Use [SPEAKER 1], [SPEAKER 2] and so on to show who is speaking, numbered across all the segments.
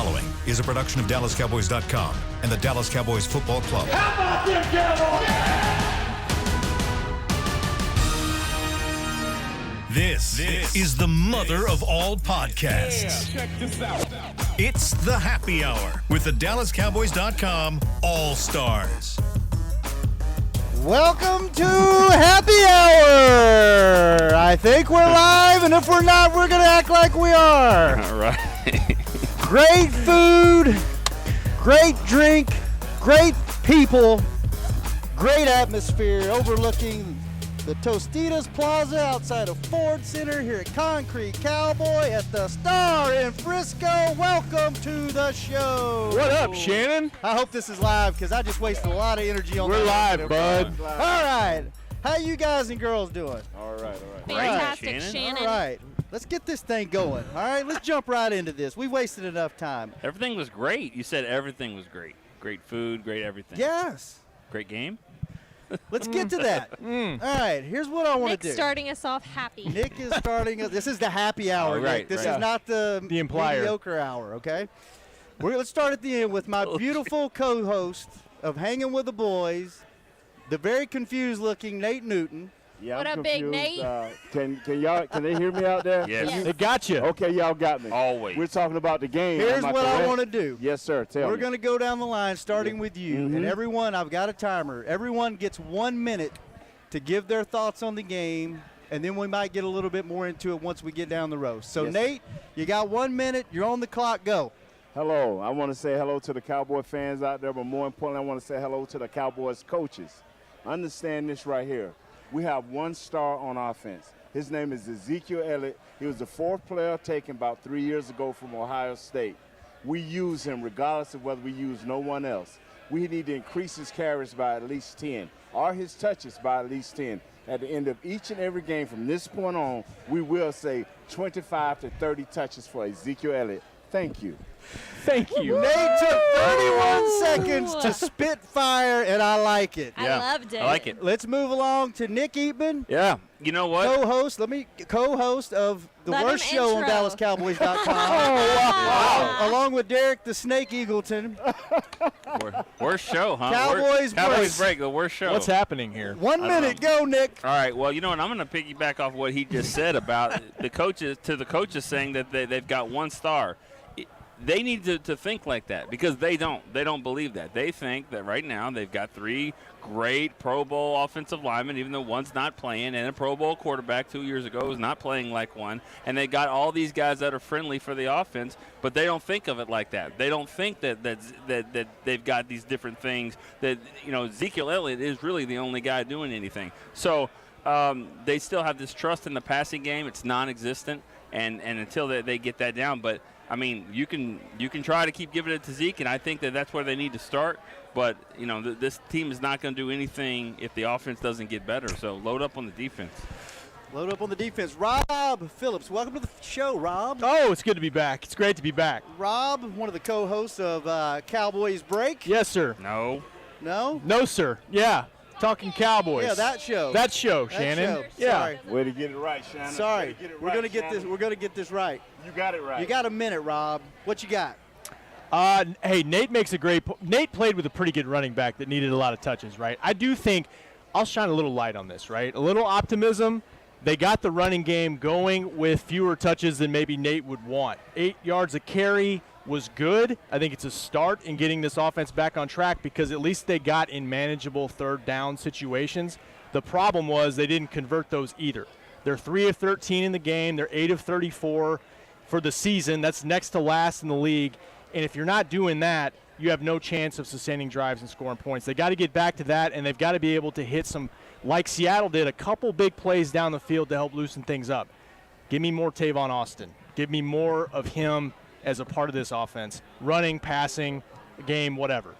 [SPEAKER 1] following is a production of DallasCowboys.com and the Dallas Cowboys Football Club.
[SPEAKER 2] How about them Cowboys?
[SPEAKER 1] This is the mother of all podcasts.
[SPEAKER 2] Check this out.
[SPEAKER 1] It's the Happy Hour with the DallasCowboys.com All-Stars.
[SPEAKER 3] Welcome to Happy Hour. I think we're live, and if we're not, we're going to act like we are.
[SPEAKER 4] All right.
[SPEAKER 3] Great food, great drink, great people, great atmosphere overlooking the Tostitos Plaza outside of Ford Center here at Concrete Cowboy at the Star in Frisco. Welcome to the show.
[SPEAKER 5] What up, Shannon?
[SPEAKER 3] I hope this is live because I just wasted a lot of energy on
[SPEAKER 5] We're
[SPEAKER 3] that.
[SPEAKER 5] live, bud.
[SPEAKER 3] All right. How you guys and girls doing?
[SPEAKER 5] All right.
[SPEAKER 6] Fantastic, Shannon.
[SPEAKER 3] All right. Let's get this thing going. All right. Let's jump right into this. We wasted enough time.
[SPEAKER 4] Everything was great. You said everything was great. Great food, great everything.
[SPEAKER 3] Yes.
[SPEAKER 4] Great game.
[SPEAKER 3] Let's get to that. All right. Here's what I want to
[SPEAKER 6] Nick's
[SPEAKER 3] do.
[SPEAKER 6] starting us off happy.
[SPEAKER 3] Nick is starting. This is the happy hour.
[SPEAKER 4] Oh, right,
[SPEAKER 3] Nick. This
[SPEAKER 4] right.
[SPEAKER 3] is not the
[SPEAKER 5] implier.
[SPEAKER 3] mediocre hour. Okay. Let's start at the end with my beautiful co-host of Hanging with the Boys, the very confused-looking Nate Newton.
[SPEAKER 7] Yeah,
[SPEAKER 6] What
[SPEAKER 7] I'm
[SPEAKER 6] up, Big
[SPEAKER 7] confused.
[SPEAKER 6] Nate?
[SPEAKER 7] Can they hear me out there?
[SPEAKER 4] Yes.
[SPEAKER 5] They got you.
[SPEAKER 7] Okay, y'all got me.
[SPEAKER 4] Always.
[SPEAKER 7] We're talking about the game.
[SPEAKER 3] Here's
[SPEAKER 7] Am I
[SPEAKER 3] what I
[SPEAKER 7] correct?
[SPEAKER 3] want to do.
[SPEAKER 7] Yes, sir. Tell
[SPEAKER 3] We're
[SPEAKER 7] me.
[SPEAKER 3] going to go down the line, starting with you. And everyone, I've got a timer. Everyone gets 1 minute to give their thoughts on the game, and then we might get a little bit more into it once we get down the road. So,
[SPEAKER 7] Yes.
[SPEAKER 3] Nate, you got 1 minute. You're on the clock. Go.
[SPEAKER 7] Hello. I want to say hello to the Cowboy fans out there, but more importantly, I want to say hello to the Cowboys coaches. Understand this right here. We have one star on offense. His name is Ezekiel Elliott. He was the fourth player taken about 3 years ago from Ohio State. We use him regardless of whether we use no one else. We need to increase his carries by at least 10 or his touches by at least 10. At the end of each and every game from this point on, we will say 25 to 30 touches for Ezekiel Elliott. Thank you.
[SPEAKER 5] Thank you.
[SPEAKER 3] Nate took 31 seconds to spit fire, and I like it.
[SPEAKER 6] I loved it.
[SPEAKER 4] I like it.
[SPEAKER 3] Let's move along to Nick Eatman,
[SPEAKER 4] Yeah. You know what?
[SPEAKER 3] co-host of the
[SPEAKER 6] Let
[SPEAKER 3] worst
[SPEAKER 6] him
[SPEAKER 3] show on
[SPEAKER 6] intro.
[SPEAKER 3] DallasCowboys.com. Along with Derek the Snake Eagleton.
[SPEAKER 4] Worst show, huh?
[SPEAKER 3] Cowboys
[SPEAKER 4] Cowboys
[SPEAKER 3] break.
[SPEAKER 4] break, the worst show.
[SPEAKER 5] What's happening here?
[SPEAKER 3] 1 minute, go, Nick.
[SPEAKER 4] All right. Well, you know what? I'm going to piggyback off what he just said about the coaches saying that they've got one star. They need to think like that because they don't. They don't believe that. They think that right now they've got three great Pro Bowl offensive linemen, even though one's not playing, and a Pro Bowl quarterback 2 years ago was not playing like one. And they got all these guys that are friendly for the offense, but they don't think of it like that. They don't think that they've got these different things. That Ezekiel Elliott is really the only guy doing anything. So they still have this trust in the passing game. It's non-existent, and until they get that down, but. I mean, you can try to keep giving it to Zeke, and I think that's where they need to start. But, this team is not going to do anything if the offense doesn't get better. So load up on the defense.
[SPEAKER 3] Load up on the defense. Rob Phillips, welcome to the show, Rob.
[SPEAKER 5] Oh, it's good to be back. It's great to be back.
[SPEAKER 3] Rob, one of the co-hosts of Cowboys Break.
[SPEAKER 5] Yes, sir.
[SPEAKER 4] No.
[SPEAKER 3] No?
[SPEAKER 5] No, sir. Yeah. Talking Cowboys.
[SPEAKER 3] Yeah, that show.
[SPEAKER 5] That show,
[SPEAKER 3] That
[SPEAKER 5] Shannon.
[SPEAKER 3] show.
[SPEAKER 5] Yeah.
[SPEAKER 3] Sorry.
[SPEAKER 7] Way to get it right, Shannon.
[SPEAKER 3] Sorry.
[SPEAKER 7] Way to get it
[SPEAKER 3] We're
[SPEAKER 7] right,
[SPEAKER 3] gonna get this.
[SPEAKER 7] Shannon.
[SPEAKER 3] We're gonna get this right.
[SPEAKER 7] You got it right.
[SPEAKER 3] You got a minute, Rob. What you got?
[SPEAKER 5] Hey, Nate makes a great Nate played with a pretty good running back that needed a lot of touches, right? I do think I'll shine a little light on this, right? A little optimism. They got the running game going with fewer touches than maybe Nate would want. 8 yards a carry was good. I think it's a start in getting this offense back on track because at least they got in manageable third down situations. The problem was they didn't convert those either. They're 3 of 13 in the game. They're 8 of 34 for the season. That's next to last in the league. And if you're not doing that, you have no chance of sustaining drives and scoring points. They got to get back to that, and they've got to be able to hit some, like Seattle did, a couple big plays down the field to help loosen things up. Give me more Tavon Austin. Give me more of him as a part of this offense. Running, passing, game, whatever.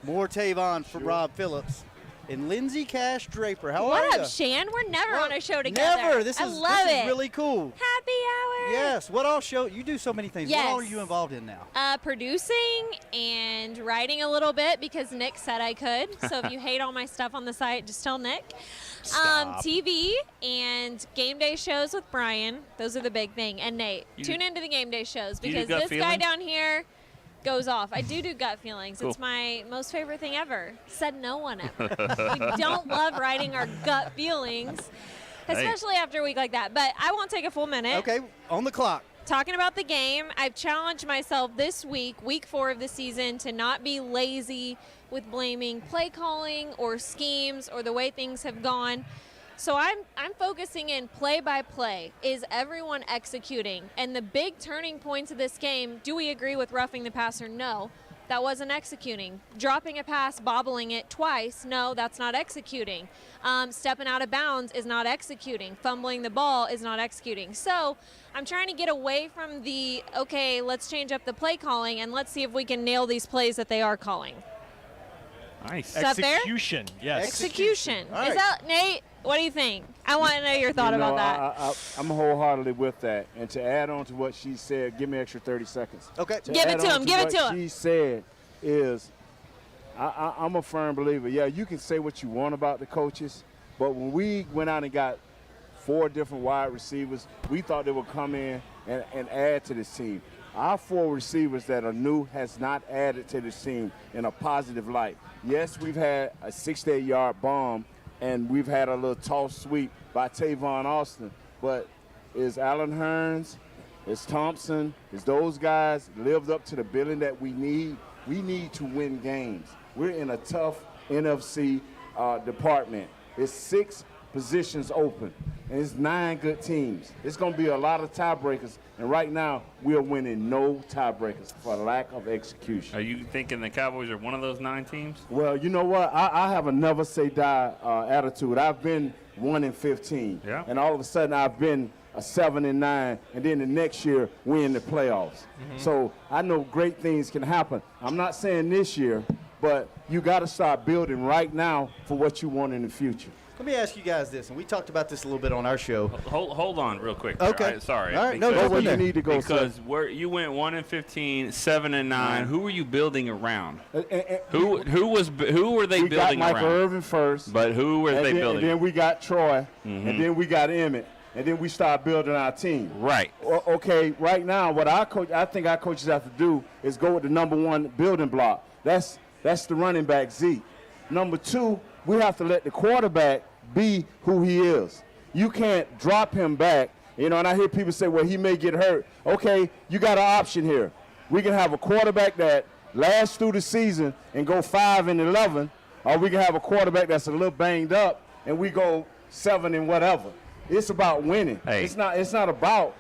[SPEAKER 3] More Tavon from Rob Phillips. And Lindsay Cash Draper. How are
[SPEAKER 6] What
[SPEAKER 3] you?
[SPEAKER 6] up, Shan? We're never on a show together.
[SPEAKER 3] Never. This
[SPEAKER 6] I
[SPEAKER 3] is
[SPEAKER 6] love it.
[SPEAKER 3] really cool.
[SPEAKER 6] Happy hour.
[SPEAKER 3] Yes. What all show? You do so many things.
[SPEAKER 6] Yes.
[SPEAKER 3] What all are you involved in now?
[SPEAKER 6] Producing and writing a little bit because Nick said I could. So if you hate all my stuff on the site, just tell Nick. TV and game day shows with Brian. Those are the big thing. And Nate. Tune into the game day shows
[SPEAKER 4] do
[SPEAKER 6] because
[SPEAKER 4] gut
[SPEAKER 6] this guy
[SPEAKER 4] feelings?
[SPEAKER 6] down here goes off. I do gut feelings.
[SPEAKER 4] Cool.
[SPEAKER 6] It's my most favorite thing ever. Said no one ever. We don't love writing our gut feelings, especially after a week like that. But I won't take a full minute.
[SPEAKER 3] Okay, on the clock.
[SPEAKER 6] Talking about the game, I've challenged myself this week, week 4 of the season, to not be lazy with blaming play calling or schemes or the way things have gone. So I'm focusing in play by play. Is everyone executing? And the big turning points of this game, do we agree with roughing the passer? No. That wasn't executing. Dropping a pass, bobbling it twice, no, that's not executing. Stepping out of bounds is not executing. Fumbling the ball is not executing. So I'm trying to get away from the, okay, let's change up the play calling and let's see if we can nail these plays that they are calling.
[SPEAKER 4] Nice.
[SPEAKER 6] Is that fair?
[SPEAKER 5] Execution. Yes.
[SPEAKER 6] Execution.
[SPEAKER 3] All right.
[SPEAKER 6] Is that, Nate, what do you think? I want to know your thought
[SPEAKER 7] You know,
[SPEAKER 6] about that.
[SPEAKER 7] I'm wholeheartedly with that. And to add on to what she said, give me extra 30 seconds.
[SPEAKER 3] Okay.
[SPEAKER 6] Give it
[SPEAKER 7] add
[SPEAKER 6] to
[SPEAKER 7] on
[SPEAKER 6] him, give it
[SPEAKER 7] what
[SPEAKER 6] to him.
[SPEAKER 7] She said is, I'm a firm believer. Yeah, you can say what you want about the coaches, but when we went out and got 4 different wide receivers, we thought they would come in and add to this team. Our 4 receivers that are new has not added to this team in a positive light. Yes, we've had a 68-yard bomb, and we've had a little toss sweep by Tavon Austin, but is Allen Hearns, is Thompson, is those guys lived up to the billing that we need? We need to win games. We're in a tough NFC department. It's 6 positions open, and it's 9 good teams. It's going to be a lot of tiebreakers, and right now we are winning no tiebreakers for lack of execution.
[SPEAKER 4] Are you thinking the Cowboys are one of those 9 teams?
[SPEAKER 7] Well, you know what? I have a never say die attitude. I've been 1-15,
[SPEAKER 4] Yeah.
[SPEAKER 7] and all of a sudden I've been a 7-9, and then the next year we in the playoffs. So I know great things can happen. I'm not saying this year, but you got to start building right now for what you want in the future.
[SPEAKER 3] Let me ask you guys this, and we talked about this a little bit on our show.
[SPEAKER 4] Hold on real quick.
[SPEAKER 3] Okay.
[SPEAKER 4] All right, sorry.
[SPEAKER 3] All right, no,
[SPEAKER 4] because-
[SPEAKER 3] go
[SPEAKER 7] Where
[SPEAKER 3] in
[SPEAKER 7] you
[SPEAKER 3] there.
[SPEAKER 7] need to go, sir.
[SPEAKER 4] Because you went 1-15, 7-9. Who were you building around?
[SPEAKER 7] And
[SPEAKER 4] Who were they
[SPEAKER 7] we got
[SPEAKER 4] building
[SPEAKER 7] Michael
[SPEAKER 4] around?
[SPEAKER 7] Irvin first,
[SPEAKER 4] But who were
[SPEAKER 7] and
[SPEAKER 4] they
[SPEAKER 7] then,
[SPEAKER 4] building?
[SPEAKER 7] and then we got Troy, and then we got Emmett, and then we start building our team.
[SPEAKER 4] Right.
[SPEAKER 7] Okay, right now, what I think our coaches have to do is go with the number 1 building block. That's the running back, Zeke. Number 2, we have to let the quarterback be who he is. You can't drop him back, and I hear people say, well, he may get hurt. Okay, you got an option here. We can have a quarterback that lasts through the season and go 5-11, or we can have a quarterback that's a little banged up and we go 7 and whatever. It's about winning.
[SPEAKER 4] Hey.
[SPEAKER 7] It's not about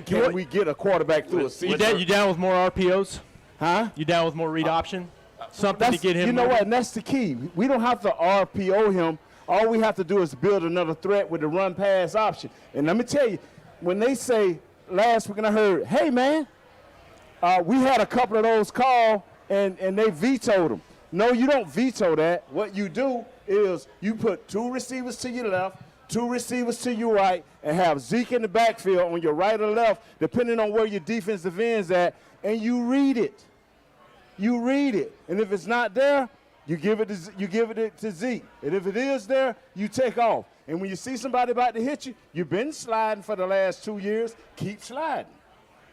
[SPEAKER 7] can we get a quarterback through a
[SPEAKER 5] You,
[SPEAKER 7] season.
[SPEAKER 5] you down with more RPOs?
[SPEAKER 7] Huh?
[SPEAKER 5] You down with more read option? Something to get him
[SPEAKER 7] You know
[SPEAKER 5] moving?
[SPEAKER 7] what? And that's the key. We don't have to RPO him. All we have to do is build another threat with the run pass option. And let me tell you, when they say last week, and I heard, hey man, we had a couple of those called and they vetoed them. No, you don't veto that. What you do is you put 2 receivers to your left, 2 receivers to your right, and have Zeke in the backfield on your right or left, depending on where your defensive end's at, and you read it. You read it, and if it's not there, you give it to Zeke. And if it is there, you take off. And when you see somebody about to hit you, you've been sliding for the last 2 years, keep sliding.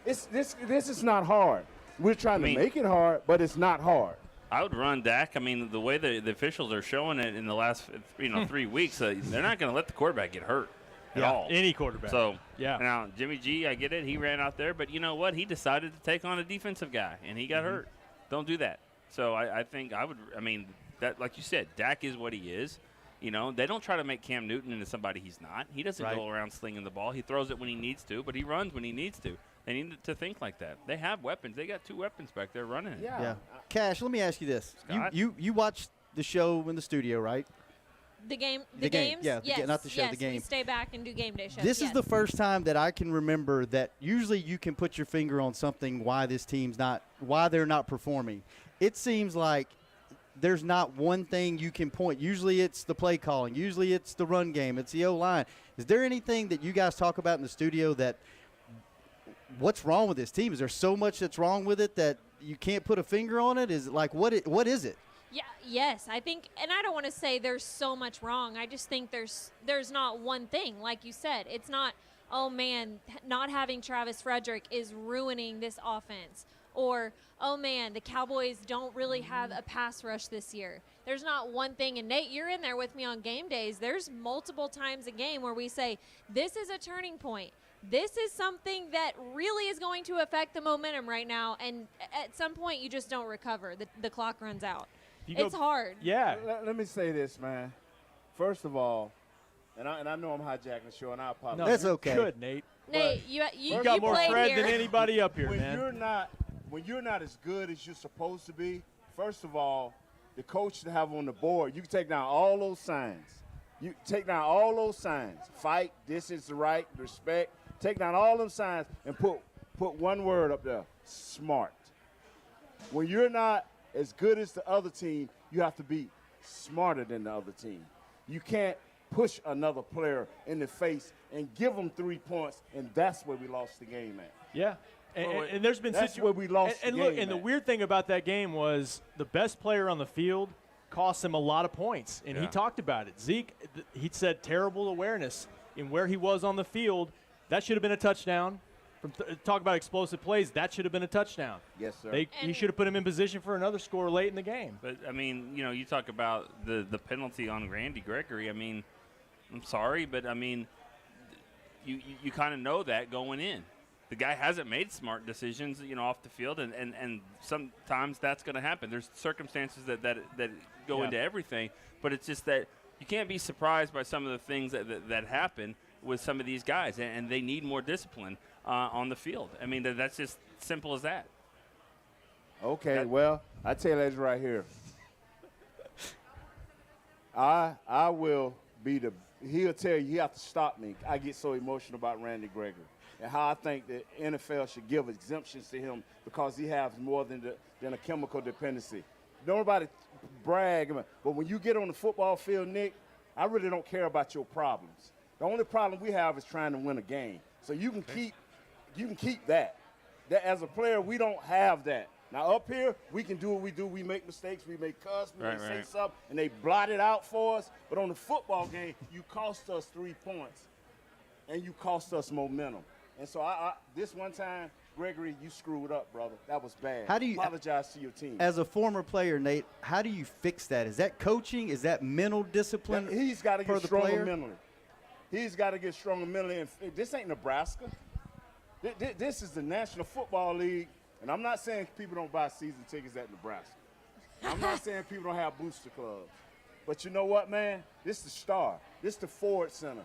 [SPEAKER 7] This is not hard. We're trying to make it hard, but it's not hard.
[SPEAKER 4] I would run Dak. I mean, the way the officials are showing it in the last 3 weeks, they're not going to let the quarterback get hurt at all.
[SPEAKER 5] Any quarterback.
[SPEAKER 4] So
[SPEAKER 5] Yeah.
[SPEAKER 4] now Jimmy G, I get it. He ran out there, but you know what? He decided to take on a defensive guy, and he got hurt. Don't do that. So I think I would. I mean, that like you said, Dak is what he is. They don't try to make Cam Newton into somebody he's not. He doesn't go around slinging the ball. He throws it when he needs to, but he runs when he needs to. They need to think like that. They have weapons. They got 2 weapons back there running it.
[SPEAKER 3] Yeah. Cash, let me ask you this.
[SPEAKER 4] Scott?
[SPEAKER 3] You watch the show in the studio, right?
[SPEAKER 6] The game,
[SPEAKER 3] The game,
[SPEAKER 6] games?
[SPEAKER 3] yeah,
[SPEAKER 6] Yes,
[SPEAKER 3] not the show,
[SPEAKER 6] yes,
[SPEAKER 3] the game.
[SPEAKER 6] we stay back and do game day shows.
[SPEAKER 3] This
[SPEAKER 6] yes.
[SPEAKER 3] is the first time that I can remember that usually you can put your finger on something why they're not performing. It seems like there's not one thing you can point. Usually it's the play calling. Usually it's the run game. It's the O-line. Is there anything that you guys talk about in the studio that what's wrong with this team? Is there so much that's wrong with it that you can't put a finger on it? Is it like what is it?
[SPEAKER 6] Yeah, yes, I think, and I don't want to say there's so much wrong. I just think there's not one thing. Like you said, it's not, oh man, not having Travis Frederick is ruining this offense. Or, oh man, the Cowboys don't really have a pass rush this year. There's not one thing. And Nate, you're in there with me on game days. There's multiple times a game where we say, this is a turning point. This is something that really is going to affect the momentum right now. And at some point, you just don't recover. The clock runs out. It's hard.
[SPEAKER 5] Yeah.
[SPEAKER 7] Let me say this, man. First of all, and I know I'm hijacking the show, and I apologize.
[SPEAKER 5] No,
[SPEAKER 3] That's okay.
[SPEAKER 5] Good, Nate.
[SPEAKER 6] Nate, you
[SPEAKER 5] got more
[SPEAKER 6] played
[SPEAKER 5] Fred
[SPEAKER 6] here.
[SPEAKER 5] than anybody up here,
[SPEAKER 7] when
[SPEAKER 5] man.
[SPEAKER 7] you're not as good as you're supposed to be, first of all, the coach to have on the board, you can take down all those signs. You take down all those signs. Fight, this is the right, respect. Take down all them signs and put one word up there, smart. When you're not as good as the other team, you have to be smarter than the other team. You can't push another player in the face and give them 3 points, and that's where we lost the game at.
[SPEAKER 5] Yeah. And there's been
[SPEAKER 7] that's where we lost
[SPEAKER 5] and
[SPEAKER 7] the
[SPEAKER 5] look,
[SPEAKER 7] game
[SPEAKER 5] and the
[SPEAKER 7] at.
[SPEAKER 5] weird thing about that game was the best player on the field cost him a lot of points, and he
[SPEAKER 4] Yeah.
[SPEAKER 5] talked about it. Zeke, he said terrible awareness in where he was on the field. That should have been a touchdown. Talk about explosive plays. That should have been a touchdown.
[SPEAKER 7] Yes, sir.
[SPEAKER 5] He should have put him in position for another score late in the game.
[SPEAKER 4] But, I mean, you know, you talk about the penalty on Randy Gregory. I mean, I'm sorry, but, I mean, you kind of know that going in. The guy hasn't made smart decisions, you know, off the field, and sometimes that's going to happen. There's circumstances that go into everything, but it's just that you can't be surprised by some of the things that happen with some of these guys, and they need more discipline on the field. I mean, that's just simple as that.
[SPEAKER 7] Okay, well, I tell you this right here. I will be he'll tell you have to stop me. I get so emotional about Randy Gregory and how I think the NFL should give exemptions to him because he has more than a chemical dependency. Nobody brag, but when you get on the football field, Nick, I really don't care about your problems. The only problem we have is trying to win a game. So you can keep that. That as a player, we don't have that. Now up here, we can do what we do. We make mistakes, we make cuss, we may say something, and they blot it out for us. But on the football game, you cost us 3 points, and you cost us momentum. And so this one time, Gregory, you screwed up, brother. That was bad.
[SPEAKER 3] How do you
[SPEAKER 7] apologize to your team?
[SPEAKER 3] As a former player, Nate, how do you fix that? Is that coaching? Is that mental discipline?
[SPEAKER 7] He's got to get
[SPEAKER 3] the
[SPEAKER 7] stronger
[SPEAKER 3] player?
[SPEAKER 7] mentally. He's got to get stronger mentally. And this ain't Nebraska. This is the National Football League. And I'm not saying people don't buy season tickets at Nebraska. I'm not saying people don't have booster clubs. But you know what, man? This is the Star. This is the Ford Center.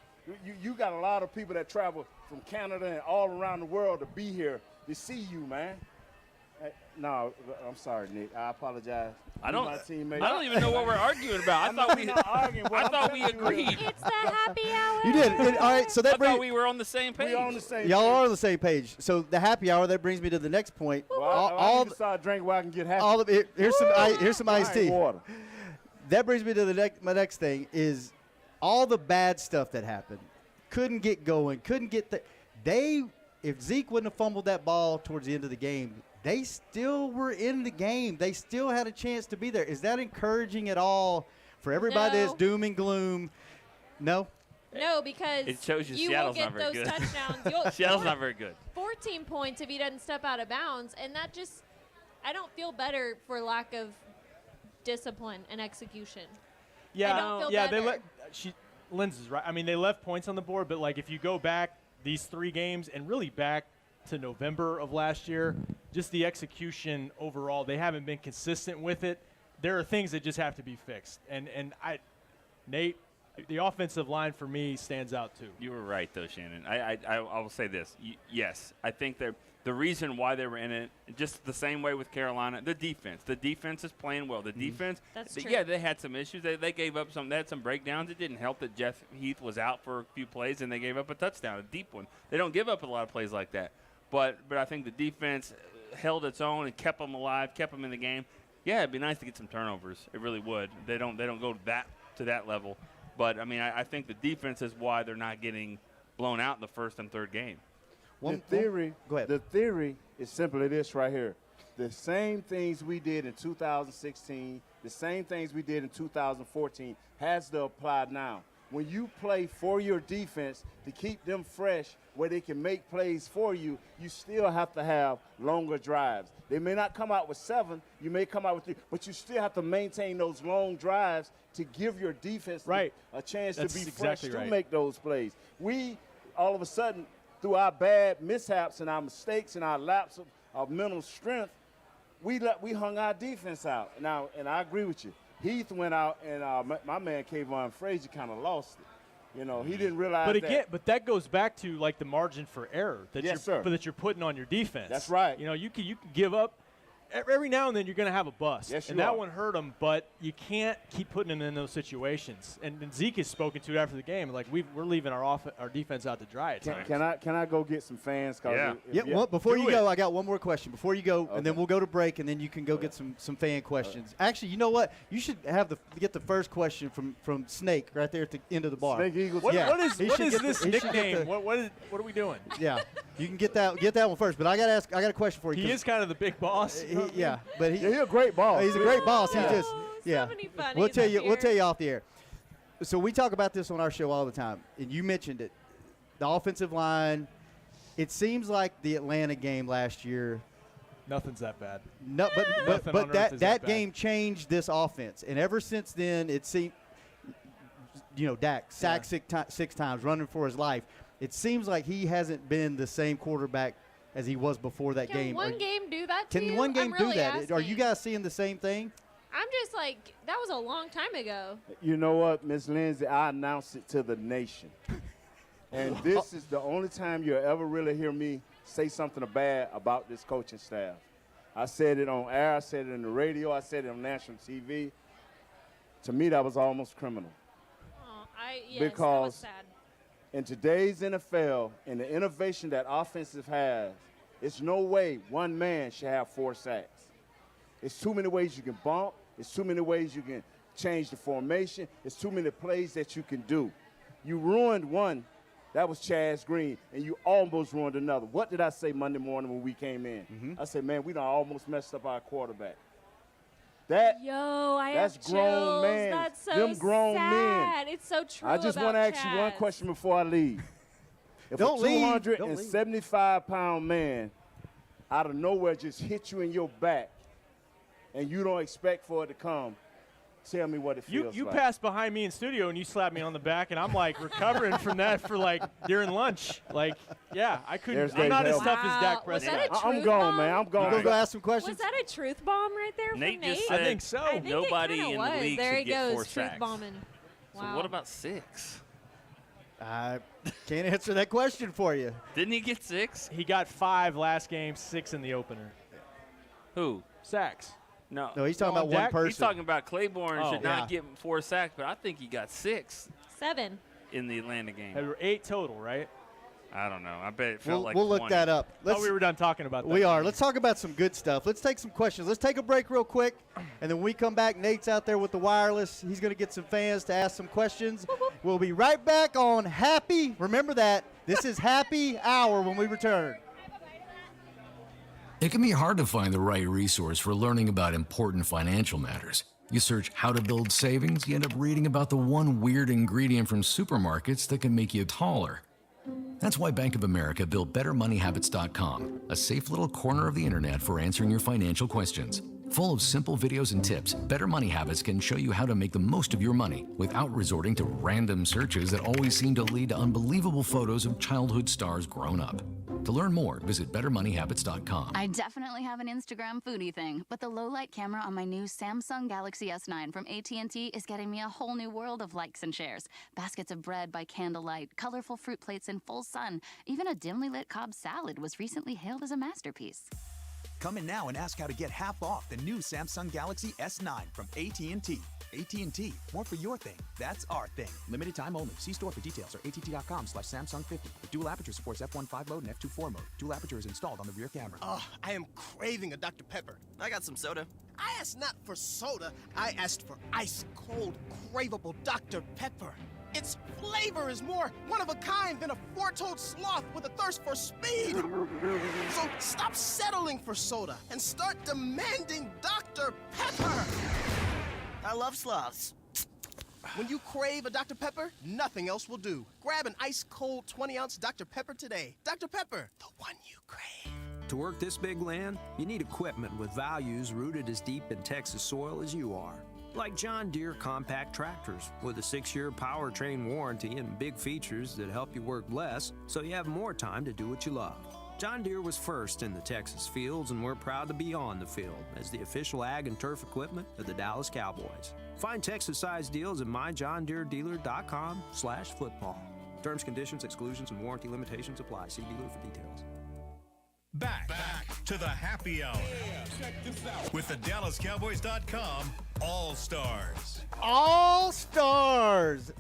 [SPEAKER 7] You got a lot of people that travel from Canada and all around the world to be here to see you, man. No, I'm sorry, Nick. I apologize.
[SPEAKER 4] I don't
[SPEAKER 7] My teammate.
[SPEAKER 4] I don't even know what we're arguing about. I thought we agreed.
[SPEAKER 6] It's the happy hour.
[SPEAKER 3] You did. All right, so that
[SPEAKER 4] I thought
[SPEAKER 3] brings
[SPEAKER 4] we were on the same page.
[SPEAKER 7] We on the same
[SPEAKER 3] y'all
[SPEAKER 7] page.
[SPEAKER 3] are on the same page. So the happy hour, that brings me to the next point.
[SPEAKER 7] Well, I need to start drinking where I can get happy.
[SPEAKER 3] Here's some iced tea.
[SPEAKER 7] Water.
[SPEAKER 3] That brings me to my next thing is all the bad stuff that happened. Couldn't get going. Couldn't get if Zeke wouldn't have fumbled that ball towards the end of the game, they still were in the game. They still had a chance to be there. Is that encouraging at all for everybody
[SPEAKER 6] No.
[SPEAKER 3] that's doom and gloom? No?
[SPEAKER 6] No, because
[SPEAKER 4] It shows you
[SPEAKER 6] you
[SPEAKER 4] Seattle's
[SPEAKER 6] will
[SPEAKER 4] not
[SPEAKER 6] get
[SPEAKER 4] very
[SPEAKER 6] those
[SPEAKER 4] good.
[SPEAKER 6] touchdowns.
[SPEAKER 4] Seattle's not very good.
[SPEAKER 6] 14 points if he doesn't step out of bounds, and that just – I don't feel better for lack of discipline and execution.
[SPEAKER 5] Yeah,
[SPEAKER 6] I don't feel
[SPEAKER 5] yeah.
[SPEAKER 6] better.
[SPEAKER 5] Lindsay's right. I mean, they left points on the board, but like if you go back these 3 games and really back to November of last year, just the execution overall, they haven't been consistent with it. There are things that just have to be fixed. Nate, the offensive line for me stands out too.
[SPEAKER 4] You were right, though, Shannon. I will say this. Yes, I think that the reason why they were in it, just the same way with Carolina, the defense. The defense is playing well. The defense,
[SPEAKER 6] That's true.
[SPEAKER 4] yeah, they had some issues. They gave up they had some breakdowns. It didn't help that Jeff Heath was out for a few plays, and they gave up a touchdown, a deep one. They don't give up a lot of plays like that. But I think the defense held its own and kept them alive, kept them in the game. Yeah, it'd be nice to get some turnovers. It really would. They don't go to that level. But I mean, I think the defense is why they're not getting blown out in the first and third game.
[SPEAKER 7] Go ahead. The theory is simply this right here. The same things we did in 2016, the same things we did in 2014 has to apply now. When you play for your defense to keep them fresh where they can make plays for you, you still have to have longer drives. They may not come out with 7, you may come out with 3, but you still have to maintain those long drives to give your defense a chance to be fresh to make those plays. We, all of a sudden, through our bad mishaps and our mistakes and our lapse of mental strength, we hung our defense out. Now, and I agree with you. Heath went out, and my man Kayvon Frazier kind of lost it. You know, he didn't realize
[SPEAKER 5] but again, But that goes back to, like, the margin for error that you're putting on your defense.
[SPEAKER 7] That's right.
[SPEAKER 5] You know, you can give up. Every now and then you're going to have a bust.
[SPEAKER 7] Yes,
[SPEAKER 5] and that one hurt him, but you can't keep putting him in those situations. And Zeke has spoken to it after the game. Like, we're leaving our defense out to dry at times.
[SPEAKER 7] Can I go get some fans?
[SPEAKER 3] Well, before you go, I got one more question. Before you go, and then we'll go to break, and then you can go get some fan questions. Actually, you know what? You should get the first question from Snake right there at the end of the bar.
[SPEAKER 7] Snake Eagles.
[SPEAKER 5] What is this nickname? What are we doing?
[SPEAKER 3] Yeah, you can get that one first. But I got a question for you.
[SPEAKER 5] He is kind of the big boss.
[SPEAKER 3] But
[SPEAKER 7] he's a great boss.
[SPEAKER 3] He's a great boss.
[SPEAKER 6] Yeah.
[SPEAKER 3] He just We'll tell you off the air. So we talk about this on our show all the time, and you mentioned it. The offensive line. It seems like the Atlanta game last year.
[SPEAKER 5] Nothing's that bad.
[SPEAKER 3] No, but that game changed this offense, and ever since then, it seemed, Dak sacked 6 times, running for his life. It seems like he hasn't been the same quarterback as he was before that game.
[SPEAKER 6] Can one game do that to you?
[SPEAKER 3] Can one game do that?
[SPEAKER 6] Asking.
[SPEAKER 3] Are you guys seeing the same thing?
[SPEAKER 6] I'm just like, that was a long time ago.
[SPEAKER 7] You know what, Miss Lindsay? I announced it to the nation. And this is the only time you'll ever really hear me say something bad about this coaching staff. I said it on air. I said it in the radio. I said it on national TV. To me, that was almost criminal.
[SPEAKER 6] Yes,
[SPEAKER 7] because
[SPEAKER 6] that was sad.
[SPEAKER 7] In today's NFL and the innovation that offensive has, it's no way one man should have 4 sacks. It's too many ways you can bump. It's too many ways you can change the formation. It's too many plays that you can do. You ruined one. That was Chaz Green, and you almost ruined another. What did I say Monday morning when we came in?
[SPEAKER 3] Mm-hmm.
[SPEAKER 7] I said, man, we done almost messed up our quarterback.
[SPEAKER 6] That's
[SPEAKER 7] grown men.
[SPEAKER 6] That's so
[SPEAKER 7] Them grown
[SPEAKER 6] sad.
[SPEAKER 7] men.
[SPEAKER 6] It's so true.
[SPEAKER 7] I just want to ask you one question before I leave. If a 275-pound man out of nowhere just hit you in your back and you don't expect for it to come, tell me what it feels like.
[SPEAKER 5] You passed behind me in studio and you slapped me on the back, and I'm like recovering from that for like during lunch. Like, yeah, I couldn't. I'm not as tough as Dak Prescott.
[SPEAKER 6] Was that a
[SPEAKER 7] I'm
[SPEAKER 6] truth
[SPEAKER 7] gone,
[SPEAKER 6] bomb?
[SPEAKER 7] man. I'm gone.
[SPEAKER 3] You go ask some questions.
[SPEAKER 6] Was that a truth bomb right there
[SPEAKER 4] Nate
[SPEAKER 6] from Nate?
[SPEAKER 4] just said
[SPEAKER 5] I think so.
[SPEAKER 6] I think
[SPEAKER 4] nobody
[SPEAKER 6] it
[SPEAKER 4] in
[SPEAKER 6] was.
[SPEAKER 4] the league
[SPEAKER 6] there
[SPEAKER 4] should
[SPEAKER 6] he
[SPEAKER 4] get
[SPEAKER 6] goes,
[SPEAKER 4] 4
[SPEAKER 6] truth
[SPEAKER 4] sacks.
[SPEAKER 6] bombing.
[SPEAKER 4] So
[SPEAKER 6] Wow.
[SPEAKER 4] what about 6?
[SPEAKER 3] I can't answer that question for you.
[SPEAKER 4] Didn't he get 6?
[SPEAKER 5] He got 5 last game, 6 in the opener.
[SPEAKER 4] Who?
[SPEAKER 5] Sacks.
[SPEAKER 3] No, he's talking about
[SPEAKER 5] Dak,
[SPEAKER 3] one person.
[SPEAKER 4] He's talking about Claiborne should not
[SPEAKER 3] Yeah.
[SPEAKER 4] get 4 sacks, but I think he got 6
[SPEAKER 6] 7.
[SPEAKER 4] in the Atlanta game.
[SPEAKER 5] There were 8 total, right?
[SPEAKER 4] I don't know. I bet it felt like
[SPEAKER 3] We'll look
[SPEAKER 4] 20.
[SPEAKER 3] that up.
[SPEAKER 5] Thought we were done talking about that.
[SPEAKER 3] We are. Let's talk about some good stuff. Let's take some questions. Let's take a break real quick, and then when we come back, Nate's out there with the wireless. He's going to get some fans to ask some questions. We'll be right back on Happy. Remember that. This is Happy Hour when we return.
[SPEAKER 2] It can be hard to find the right resource for learning about important financial matters. You search how to build savings, you end up reading about the one weird ingredient from supermarkets that can make you taller. That's why Bank of America built BetterMoneyHabits.com, a safe little corner of the internet for answering your financial questions. Full of simple videos and tips, Better Money Habits can show you how to make the most of your money without resorting to random searches that always seem to lead to unbelievable photos of childhood stars grown up. To learn more, visit BetterMoneyHabits.com.
[SPEAKER 8] I definitely have an Instagram foodie thing, but the low-light camera on my new Samsung Galaxy S9 from AT&T is getting me a whole new world of likes and shares. Baskets of bread by candlelight, colorful fruit plates in full sun. Even a dimly lit Cobb salad was recently hailed as a masterpiece.
[SPEAKER 9] Come in now and ask how to get half off the new Samsung Galaxy S9 from AT&T. AT&T, more for your thing. That's our thing. Limited time only. See store for details or att.com/Samsung50. With dual aperture supports f1.5 mode and f2.4 mode. Dual aperture is installed on the rear camera.
[SPEAKER 10] Oh, I am craving a Dr. Pepper.
[SPEAKER 11] I got some soda.
[SPEAKER 10] I asked not for soda. I asked for ice-cold, craveable Dr. Pepper. Its flavor is more one-of-a-kind than a four-toed sloth with a thirst for speed. So stop settling for soda and start demanding Dr. Pepper.
[SPEAKER 11] I love sloths.
[SPEAKER 10] When you crave a Dr. Pepper, nothing else will do. Grab an ice-cold 20-ounce Dr. Pepper today. Dr. Pepper, the one you crave.
[SPEAKER 12] To work this big land, you need equipment with values rooted as deep in Texas soil as you are. Like John Deere compact tractors with a 6-year powertrain warranty and big features that help you work less so you have more time to do what you love. John Deere was first in the Texas fields, and we're proud to be on the field as the official ag and turf equipment of the Dallas Cowboys. Find Texas-sized deals at myjohndeeredealer.com/football. Terms, conditions, exclusions, and warranty limitations apply. See dealer for details.
[SPEAKER 1] Back to the happy hour with the DallasCowboys.com All-Stars.
[SPEAKER 3] All-Stars.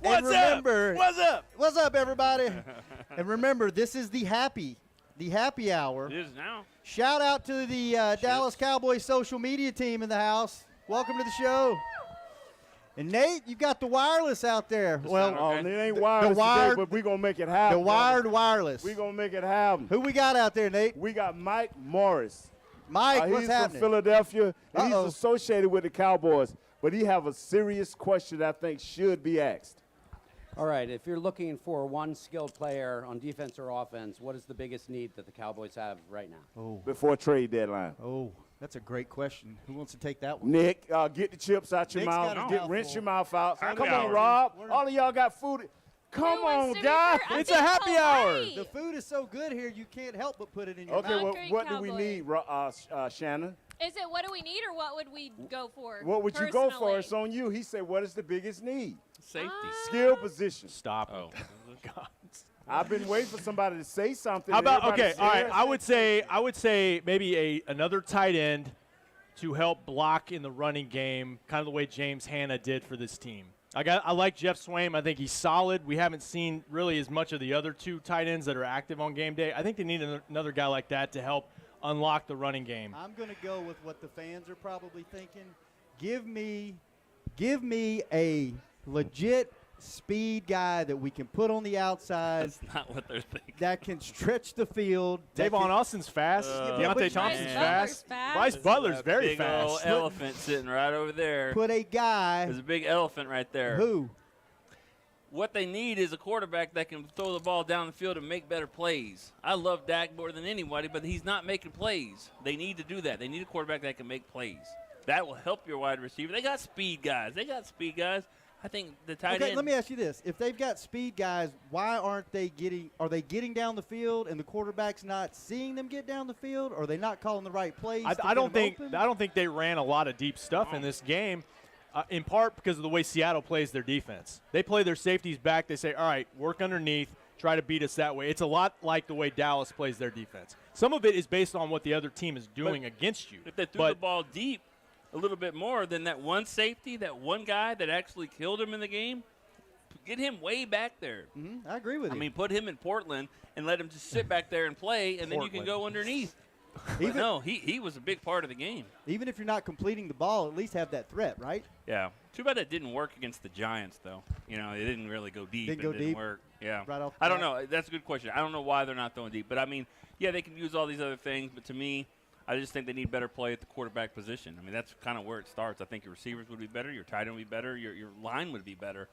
[SPEAKER 5] What's up? What's up?
[SPEAKER 3] What's up, everybody? And remember, this is the happy hour.
[SPEAKER 4] It is now.
[SPEAKER 3] Shout out to the Dallas Cowboys social media team in the house. Welcome to the show. And Nate, you've got the wireless out there.
[SPEAKER 7] Well, it ain't wireless today, but we're going to make it happen.
[SPEAKER 3] The wired wireless.
[SPEAKER 7] We're going to make it happen.
[SPEAKER 3] Who we got out there, Nate?
[SPEAKER 7] We got Mike Morris.
[SPEAKER 3] Mike, what's happening?
[SPEAKER 7] He's from Philadelphia, and he's associated with the Cowboys. But he have a serious question that I think should be asked.
[SPEAKER 13] All right, if you're looking for one skilled player on defense or offense, what is the biggest need that the Cowboys have right now?
[SPEAKER 7] Before trade deadline.
[SPEAKER 3] That's a great question. Who wants to take that one?
[SPEAKER 7] Nick, get the chips out your
[SPEAKER 3] Nick's got a
[SPEAKER 7] mouth.
[SPEAKER 3] mouthful.
[SPEAKER 7] Rinse your mouth out.
[SPEAKER 4] Happy
[SPEAKER 7] Come
[SPEAKER 4] hour.
[SPEAKER 7] on, Rob. All of y'all got food. Come on, guys.
[SPEAKER 5] It's a happy hour.
[SPEAKER 3] The food is so good here, you can't help but put it in your
[SPEAKER 7] Okay,
[SPEAKER 3] mouth.
[SPEAKER 7] well,
[SPEAKER 6] Concrete
[SPEAKER 7] what do we
[SPEAKER 6] Cowboy.
[SPEAKER 7] need, Shannon?
[SPEAKER 6] Is it what do we need or what would we go for?
[SPEAKER 7] What would you go for?
[SPEAKER 6] personally?
[SPEAKER 7] It's on you. He said, what is the biggest need?
[SPEAKER 4] Safety.
[SPEAKER 7] Skill position.
[SPEAKER 5] Stop.
[SPEAKER 4] Oh.
[SPEAKER 5] God.
[SPEAKER 7] I've been waiting for somebody to say something.
[SPEAKER 5] How about
[SPEAKER 7] Everybody
[SPEAKER 5] all right?
[SPEAKER 7] says-
[SPEAKER 5] I would say maybe another tight end to help block in the running game, kind of the way James Hanna did for this team. I like Jeff Swaim. I think he's solid. We haven't seen really as much of the other two tight ends that are active on game day. I think they need another guy like that to help unlock the running game.
[SPEAKER 3] I'm going to go with what the fans are probably thinking. Give me a legit speed guy that we can put on the outside.
[SPEAKER 4] That's not what they're thinking.
[SPEAKER 3] That can stretch the field.
[SPEAKER 5] Davon Austin's fast. Deontay Thompson's fast. Bryce Butler's very
[SPEAKER 4] big
[SPEAKER 5] fast.
[SPEAKER 4] Old elephant sitting right over there.
[SPEAKER 3] Put a guy.
[SPEAKER 4] There's a big elephant right there.
[SPEAKER 3] Who?
[SPEAKER 4] What they need is a quarterback that can throw the ball down the field and make better plays. I love Dak more than anybody, but he's not making plays. They need to do that. They need a quarterback that can make plays. That will help your wide receiver. They got speed guys. I think the tight end.
[SPEAKER 3] Okay, let me ask you this. If they've got speed guys, why aren't they are they getting down the field and the quarterback's not seeing them get down the field? Or are they not calling the right plays?
[SPEAKER 5] I don't think they ran a lot of deep stuff in this game. In part because of the way Seattle plays their defense. They play their safeties back. They say, all right, work underneath, try to beat us that way. It's a lot like the way Dallas plays their defense. Some of it is based on what the other team is doing against you.
[SPEAKER 4] If they threw the ball deep a little bit more, then that one safety, that one guy that actually killed him in the game, get him way back there.
[SPEAKER 3] Mm-hmm. I agree with you.
[SPEAKER 4] I mean, put him in Portland and let him just sit back there and play, and then you can go underneath. He was a big part of the game.
[SPEAKER 3] Even if you're not completing the ball, at least have that threat, right?
[SPEAKER 4] Yeah. Too bad it didn't work against the Giants, though. You know, it didn't really go deep.
[SPEAKER 3] Didn't
[SPEAKER 4] work. Yeah.
[SPEAKER 3] Right off the
[SPEAKER 4] I don't
[SPEAKER 3] bat.
[SPEAKER 4] know. That's a good question. I don't know why they're not throwing deep. But, I mean, yeah, they can use all these other things. But to me, I just think they need better play at the quarterback position. I mean, that's kind of where it starts. I think your receivers would be better. Your tight end would be better. Your line would be better.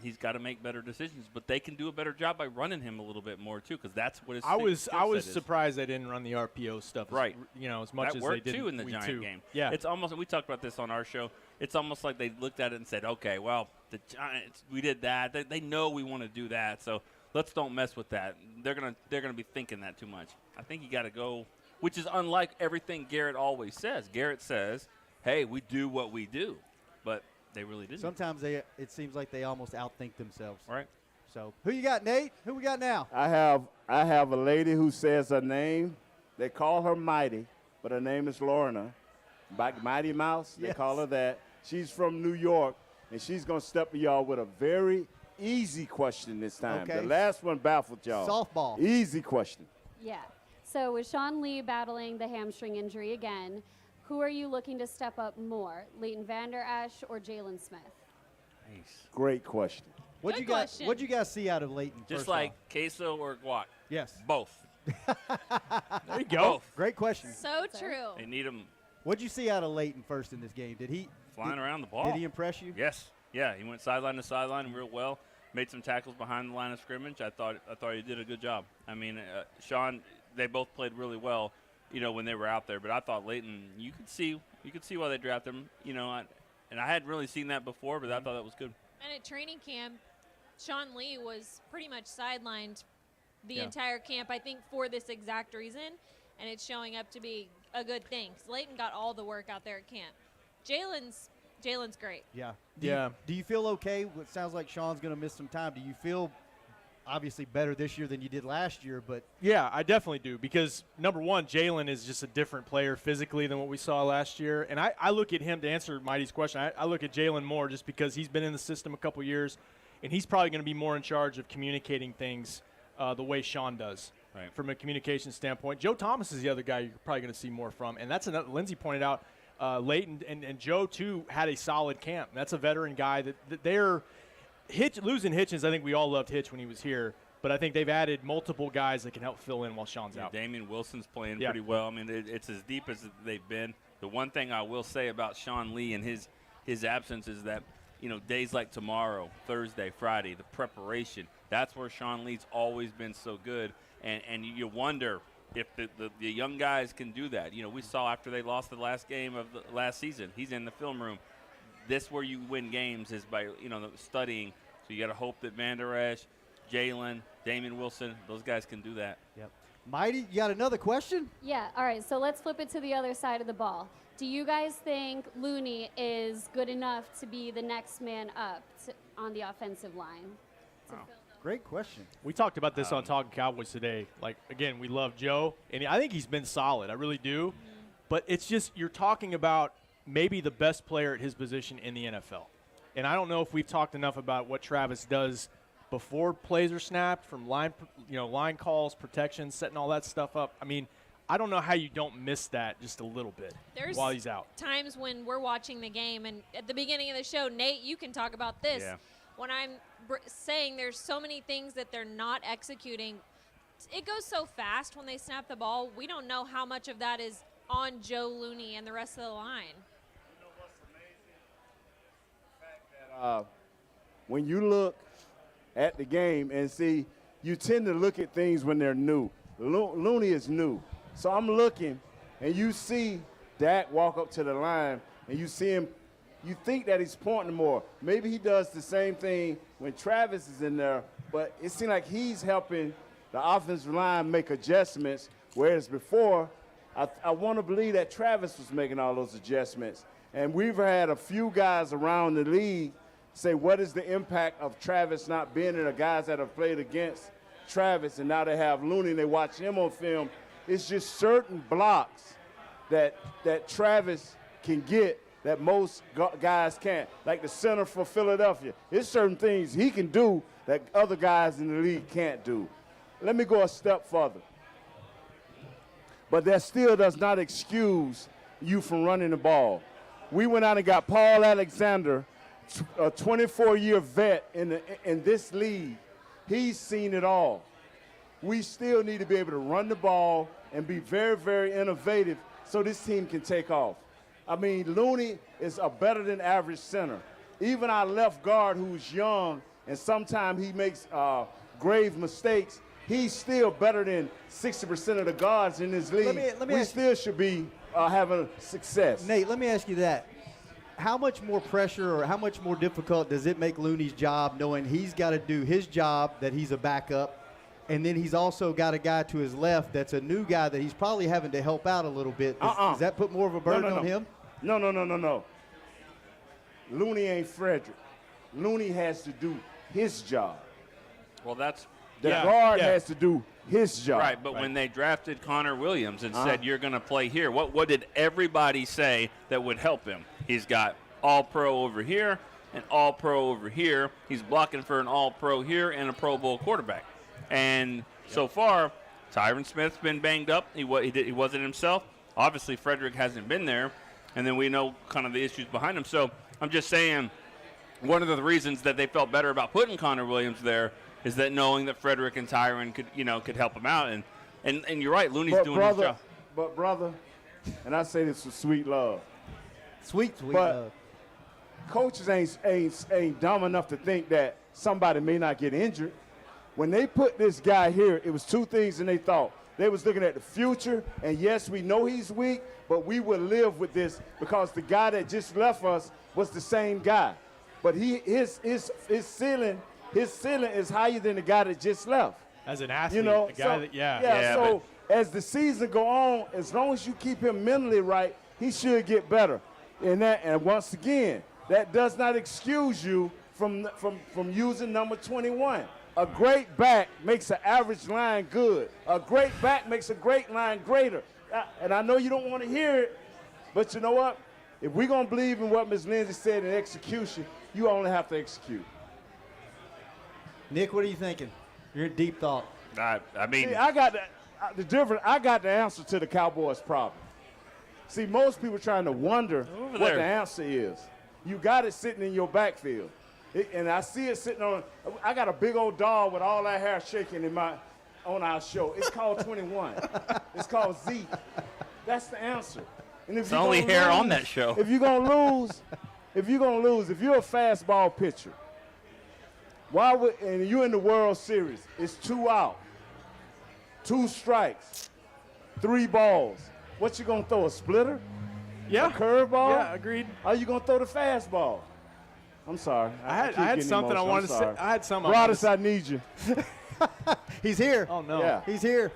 [SPEAKER 4] He's got to make better decisions, but they can do a better job by running him a little bit more too, because that's what his.
[SPEAKER 5] I was surprised they didn't run the RPO stuff,
[SPEAKER 4] right?
[SPEAKER 5] As much
[SPEAKER 4] that
[SPEAKER 5] as
[SPEAKER 4] worked
[SPEAKER 5] they did
[SPEAKER 4] too in the Giant game.
[SPEAKER 5] Yeah,
[SPEAKER 4] it's almost. We talked about this on our show. It's almost like they looked at it and said, "Okay, well, the Giants, we did that. They know we want to do that, so let's don't mess with that." They're gonna be thinking that too much. I think you got to go, which is unlike everything Garrett always says. Garrett says, "Hey, we do what we do," but they really didn't.
[SPEAKER 3] Sometimes it seems like they almost outthink themselves.
[SPEAKER 4] Right.
[SPEAKER 3] So who you got, Nate? Who we got now?
[SPEAKER 7] I have a lady who says her name, They call her Mighty, but her name is Lorna. Mighty Mouse, they call her that. She's from New York, and she's going to step to y'all with a very easy question this time.
[SPEAKER 3] Okay.
[SPEAKER 7] The last one baffled y'all.
[SPEAKER 3] Softball.
[SPEAKER 7] Easy question.
[SPEAKER 14] Yeah. So with Sean Lee battling the hamstring injury again, who are you looking to step up more, Leighton Vander Esch or Jalen Smith?
[SPEAKER 4] Nice.
[SPEAKER 7] Great question.
[SPEAKER 3] What'd you guys see out of Leighton?
[SPEAKER 4] Just
[SPEAKER 3] first
[SPEAKER 4] like
[SPEAKER 3] off?
[SPEAKER 4] queso or guac.
[SPEAKER 3] Yes.
[SPEAKER 4] Both.
[SPEAKER 5] There you go.
[SPEAKER 4] Both.
[SPEAKER 3] Great question.
[SPEAKER 6] So true.
[SPEAKER 4] They need him
[SPEAKER 3] What'd you see out of Leighton first in this game?
[SPEAKER 4] flying around the ball.
[SPEAKER 3] Did he impress you?
[SPEAKER 4] Yes. Yeah, he went sideline to sideline real well. Made some tackles behind the line of scrimmage. I thought he did a good job. I mean, Sean, they both played really well, when they were out there. But I thought Leighton, you could see why they drafted him. And I hadn't really seen that before, but I thought that was good.
[SPEAKER 6] And at training camp, Sean Lee was pretty much sidelined the entire camp, I think, for this exact reason. And it's showing up to be a good thing. Leighton got all the work out there at camp. Jalen's great.
[SPEAKER 3] Yeah. Do you feel okay? It sounds like Sean's going to miss some time. Do you feel obviously better this year than you did last year? But
[SPEAKER 5] Yeah, I definitely do because, number one, Jalen is just a different player physically than what we saw last year. And I look at him, to answer Mighty's question, I look at Jalen more just because he's been in the system a couple years, and he's probably going to be more in charge of communicating things the way Sean does.
[SPEAKER 4] Right.
[SPEAKER 5] From a communication standpoint. Joe Thomas is the other guy you're probably going to see more from. And that's another, Lindsey pointed out, Leighton and Joe, too, had a solid camp. That's a veteran guy that they're losing Hitchens. I think we all loved Hitch when he was here. But I think they've added multiple guys that can help fill in while Sean's out.
[SPEAKER 4] Damian Wilson's playing pretty well. I mean, it's as deep as they've been. The one thing I will say about Sean Lee and his absence is that, days like tomorrow, Thursday, Friday, the preparation, that's where Sean Lee's always been so good. And you wonder if the young guys can do that. We saw after they lost the last game of the last season, he's in the film room. This where you win games is by, studying. So you got to hope that Vander Esch, Jalen, Damian Wilson, those guys can do that.
[SPEAKER 3] Yep. Mighty, you got another question?
[SPEAKER 14] Yeah, all right, so let's flip it to the other side of the ball. Do you guys think Looney is good enough to be the next man up on the offensive line?
[SPEAKER 3] Great question.
[SPEAKER 5] We talked about this on Talking Cowboys today. Like, again, we love Joe, and I think he's been solid. I really do. Mm-hmm. But it's just you're talking about maybe the best player at his position in the NFL. And I don't know if we've talked enough about what Travis does before plays are snapped, from line calls, protection, setting all that stuff up. I mean, I don't know how you don't miss that just a little bit while he's out.
[SPEAKER 6] Times when we're watching the game, and at the beginning of the show, Nate, you can talk about this.
[SPEAKER 4] Yeah.
[SPEAKER 6] When I'm saying there's so many things that they're not executing, it goes so fast when they snap the ball. We don't know how much of that is on Joe Looney and the rest of the line.
[SPEAKER 7] You know what's amazing? The fact that when you look at the game and see, you tend to look at things when they're new. Looney is new. So I'm looking, and you see Dak walk up to the line, and you see him. You think that he's pointing more. Maybe he does the same thing when Travis is in there, but it seems like he's helping the offensive line make adjustments, whereas before, I want to believe that Travis was making all those adjustments. And we've had a few guys around the league say, what is the impact of Travis not being there, the guys that have played against Travis, and now they have Looney and they watch him on film. It's just certain blocks that Travis can get that most guys can't, like the center for Philadelphia. There's certain things he can do that other guys in the league can't do. Let me go a step further. But that still does not excuse you from running the ball. We went out and got Paul Alexander, a 24-year vet in this league. He's seen it all. We still need to be able to run the ball and be very, very innovative so this team can take off. I mean, Looney is a better than average center. Even our left guard, who's young, and sometimes he makes grave mistakes, he's still better than 60% of the guards in this league. We still should be having success.
[SPEAKER 3] Nate, let me ask you that. How much more pressure or how much more difficult does it make Looney's job knowing he's got to do his job, that he's a backup, and then he's also got a guy to his left that's a new guy that he's probably having to help out a little bit? Does that put more of a burden on him?
[SPEAKER 7] No. Looney ain't Frederick. Looney has to do his job.
[SPEAKER 4] Well, that's
[SPEAKER 7] The guard has to do his job.
[SPEAKER 4] Right, but when they drafted Connor Williams and said you're going to play here, what did everybody say that would help him? He's got all-pro over here and all-pro over here. He's blocking for an all-pro here and a Pro Bowl quarterback. And so far, Tyron Smith's been banged up. He wasn't himself. Obviously, Frederick hasn't been there. And then we know kind of the issues behind him. So I'm just saying one of the reasons that they felt better about putting Connor Williams there is that knowing that Frederick and Tyron could help him out. And you're right, Looney's doing his job.
[SPEAKER 7] But, brother, and I say this with sweet love.
[SPEAKER 3] Sweet love.
[SPEAKER 7] Coaches ain't dumb enough to think that somebody may not get injured. When they put this guy here, it was two things and they thought. They was looking at the future, and yes, we know he's weak, but we will live with this because the guy that just left us was the same guy. But his ceiling is higher than the guy that just left.
[SPEAKER 5] As an athlete, the guy
[SPEAKER 7] so as the season go on, as long as you keep him mentally right, he should get better. And once again, that does not excuse you from using number 21. A great back makes an average line good. A great back makes a great line greater. And I know you don't want to hear it, but you know what? If we're going to believe in what Ms. Lindsay said in execution, you only have to execute.
[SPEAKER 3] Nick, what are you thinking? You're in deep thought.
[SPEAKER 4] I mean,
[SPEAKER 7] see, I got the answer to the Cowboys' problem. See, most people trying to wonder what the answer is. You got it sitting in your backfield. And I see it sitting on. I got a big old dog with all that hair shaking on our show. It's called 21. It's called Zeke. That's the answer. And if
[SPEAKER 4] it's the only hair on that show.
[SPEAKER 7] If you're gonna lose, if you're a fastball pitcher, and you're in the World Series, it's 2 out, 2 strikes, 3 balls. What you gonna throw? A splitter?
[SPEAKER 5] Yeah.
[SPEAKER 7] A curveball?
[SPEAKER 5] Yeah, agreed.
[SPEAKER 7] Are you gonna throw the fastball? I'm sorry.
[SPEAKER 5] I had something I wanted to say. I had something.
[SPEAKER 7] Broadus, I need you.
[SPEAKER 3] He's here.
[SPEAKER 5] Oh, no.
[SPEAKER 7] Yeah.
[SPEAKER 3] He's here.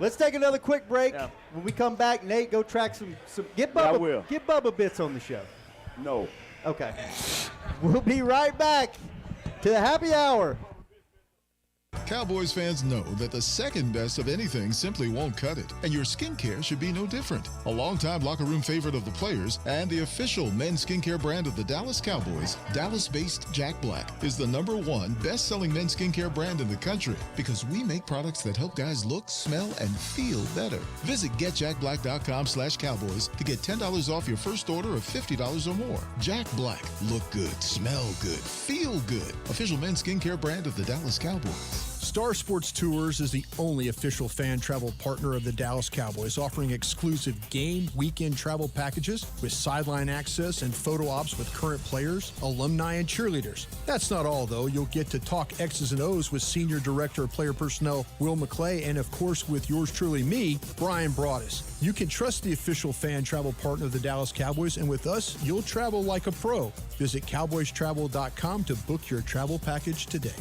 [SPEAKER 3] Let's take another quick break.
[SPEAKER 5] Yeah.
[SPEAKER 3] When we come back, Nate, go track some get Bubba bits on the show.
[SPEAKER 7] No.
[SPEAKER 3] Okay. We'll be right back to the happy hour.
[SPEAKER 15] Cowboys fans know that the second best of anything simply won't cut it, and your skincare should be no different. A longtime locker room favorite of the players and the official men's skincare brand of the Dallas Cowboys, Dallas-based Jack Black is the #1 best-selling men's skincare brand in the country because we make products that help guys look, smell, and feel better. Visit getjackblack.com/Cowboys to get $10 off your first order of $50 or more. Jack Black. Look good, smell good, feel good. Official men's skincare brand of the Dallas Cowboys.
[SPEAKER 16] Star Sports Tours is the only official fan travel partner of the Dallas Cowboys, offering exclusive game weekend travel packages with sideline access and photo ops with current players, alumni, and cheerleaders. That's not all, though. You'll get to talk X's and O's with Senior Director of Player Personnel Will McClay, and of course with yours truly, me, Brian Broaddus. You can trust the official fan travel partner of the Dallas Cowboys, and with us, you'll travel like a pro. Visit cowboystravel.com to book your travel package today.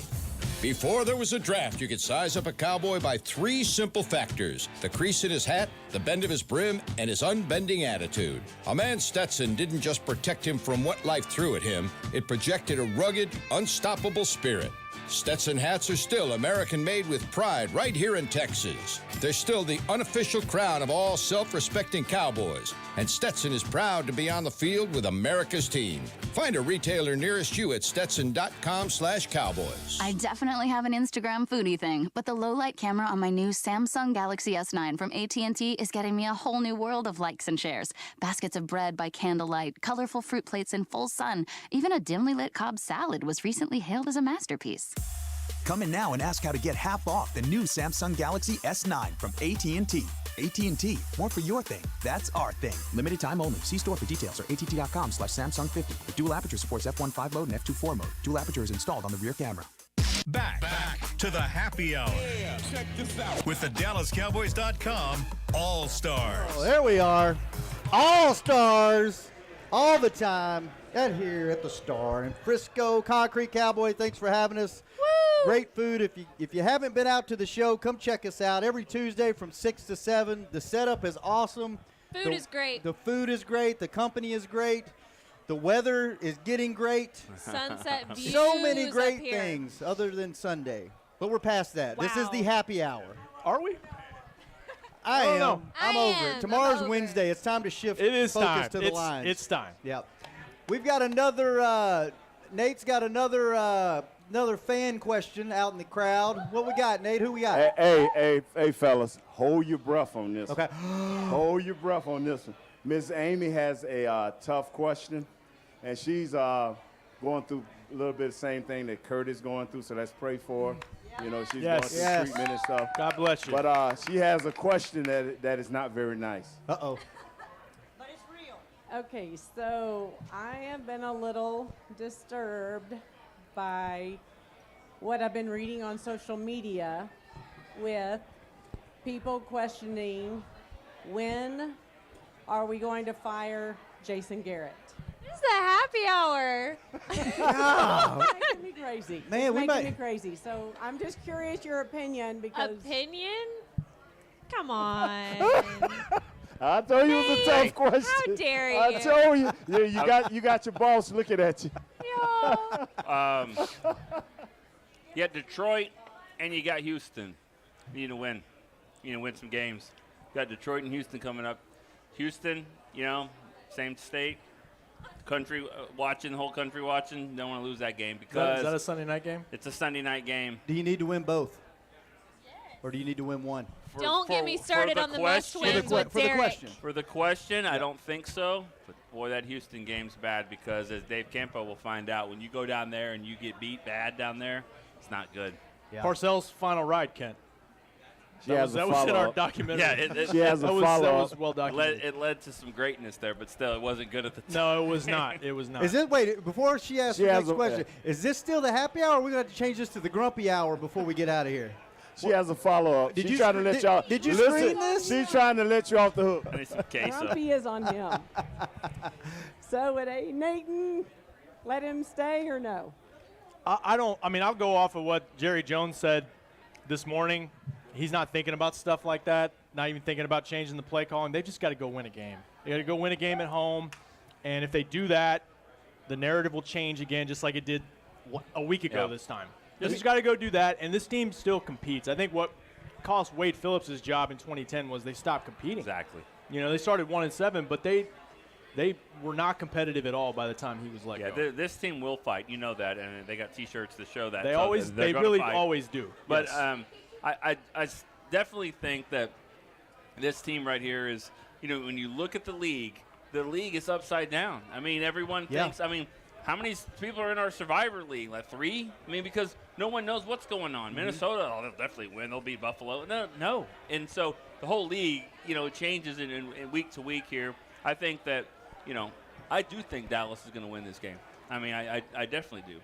[SPEAKER 17] Before there was a draft, you could size up a cowboy by 3 simple factors: the crease in his hat, the bend of his brim, and his unbending attitude. A man Stetson didn't just protect him from what life threw at him, it projected a rugged, unstoppable spirit. Stetson hats are still American-made with pride right here in Texas. They're still the unofficial crown of all self-respecting Cowboys, and Stetson is proud to be on the field with America's team. Find a retailer nearest you at stetson.com/Cowboys.
[SPEAKER 8] I definitely have an Instagram foodie thing, but the low-light camera on my new Samsung Galaxy S9 from AT&T is getting me a whole new world of likes and shares. Baskets of bread by candlelight, colorful fruit plates in full sun. Even a dimly lit Cobb salad was recently hailed as a masterpiece.
[SPEAKER 9] Come in now and ask how to get half off the new Samsung Galaxy S9 from AT&T. AT&T, more for your thing. That's our thing. Limited time only. See store for details or att.com/Samsung50. The dual aperture supports f1.5 mode and f2.4 mode. Dual aperture is installed on the rear camera.
[SPEAKER 1] Back to the happy hour.
[SPEAKER 10] Yeah, check this out.
[SPEAKER 1] With the DallasCowboys.com All-Stars.
[SPEAKER 3] Oh, there we are. All-Stars. All the time. And here at the Star in Frisco. Concrete Cowboy, thanks for having us. Woo! Great food. If you haven't been out to the show, come check us out every Tuesday from 6 to 7. The setup is awesome.
[SPEAKER 6] Food is great.
[SPEAKER 3] The food is great. The company is great. The weather is getting great.
[SPEAKER 6] Sunset views
[SPEAKER 3] So many great
[SPEAKER 6] up here.
[SPEAKER 3] things other than Sunday. But we're past that. This is the happy hour.
[SPEAKER 5] Are we?
[SPEAKER 3] I am.
[SPEAKER 5] know.
[SPEAKER 3] I'm over it. Tomorrow's Wednesday. It's time to shift focus to the lines.
[SPEAKER 5] It's time.
[SPEAKER 3] Yep. We've got another. Nate's got another fan question out in the crowd. What we got, Nate? Who we got?
[SPEAKER 7] Hey, fellas, hold your breath on this.
[SPEAKER 3] Okay.
[SPEAKER 7] Hold your breath on this one. Miss Amy has a tough question, and she's going through a little bit of the same thing that Kurt is going through. So let's pray for her. You know, she's going through treatment and stuff.
[SPEAKER 5] God bless you.
[SPEAKER 7] But she has a question that is not very nice.
[SPEAKER 3] Uh-oh.
[SPEAKER 18] Okay, so I have been a little disturbed by what I've been reading on social media with people questioning when are we going to fire Jason Garrett?
[SPEAKER 6] This is a happy hour.
[SPEAKER 18] It's making me crazy.
[SPEAKER 3] Man,
[SPEAKER 18] it's making me crazy. So I'm just curious your opinion because
[SPEAKER 6] Opinion? Come on.
[SPEAKER 7] I told you it was a tough question.
[SPEAKER 6] How dare you?
[SPEAKER 7] I told you. Yeah, you got your boss looking at you.
[SPEAKER 4] You got Detroit and you got Houston. You need to win. You need to win some games. You got Detroit and Houston coming up. Houston, same state. Country watching, the whole country watching. Don't want to lose that game because
[SPEAKER 5] Is that a Sunday night game?
[SPEAKER 4] It's a Sunday night game.
[SPEAKER 3] Do you need to win both? Or do you need to win one?
[SPEAKER 6] Don't get me started on the must-wins with Derek.
[SPEAKER 4] For the question, I don't think so. But, boy, that Houston game's bad because, as Dave Campo will find out, when you go down there and you get beat bad down there, it's not good.
[SPEAKER 5] Yeah. Parcells' final ride, Kent.
[SPEAKER 7] That
[SPEAKER 5] was in our documentary.
[SPEAKER 4] Yeah,
[SPEAKER 7] she has a follow-up.
[SPEAKER 5] That was well documented.
[SPEAKER 4] It led to some greatness there, but still, it wasn't good at the time.
[SPEAKER 5] No, it was not. It was not.
[SPEAKER 3] Is it? Wait, before she asks the next question, is this still the happy hour? Or are we going to have to change this to the grumpy hour before we get out of here?
[SPEAKER 7] She has a follow-up.
[SPEAKER 3] Did
[SPEAKER 7] She's
[SPEAKER 3] you
[SPEAKER 7] trying to let y'all
[SPEAKER 3] did you
[SPEAKER 7] listen,
[SPEAKER 3] screen this?
[SPEAKER 7] She's trying to let you off the hook.
[SPEAKER 4] I need some queso.
[SPEAKER 18] Grumpy is on him. So would Nathan let him stay or no?
[SPEAKER 5] I'll go off of what Jerry Jones said this morning. He's not thinking about stuff like that, not even thinking about changing the play calling. They've just got to go win a game. They got to go win a game at home, and if they do that, the narrative will change again just like it did a week ago this time. Just got to go do that, and this team still competes. I think what cost Wade Phillips' job in 2010 was they stopped competing.
[SPEAKER 4] Exactly.
[SPEAKER 5] They started 1-7, but they were not competitive at all by the time he was let go.
[SPEAKER 4] Yeah, this team will fight. You know that, and they got T-shirts to show that.
[SPEAKER 5] They really always do.
[SPEAKER 4] But
[SPEAKER 5] yes.
[SPEAKER 4] I definitely think that this team right here is, when you look at the league is upside down. I mean, everyone thinks, how many people are in our Survivor League? Like 3? Because no one knows what's going on. Minnesota, they'll definitely win. They'll beat Buffalo. No. And so the whole league, changes in week to week here. I think that, I do think Dallas is going to win this game. I definitely do.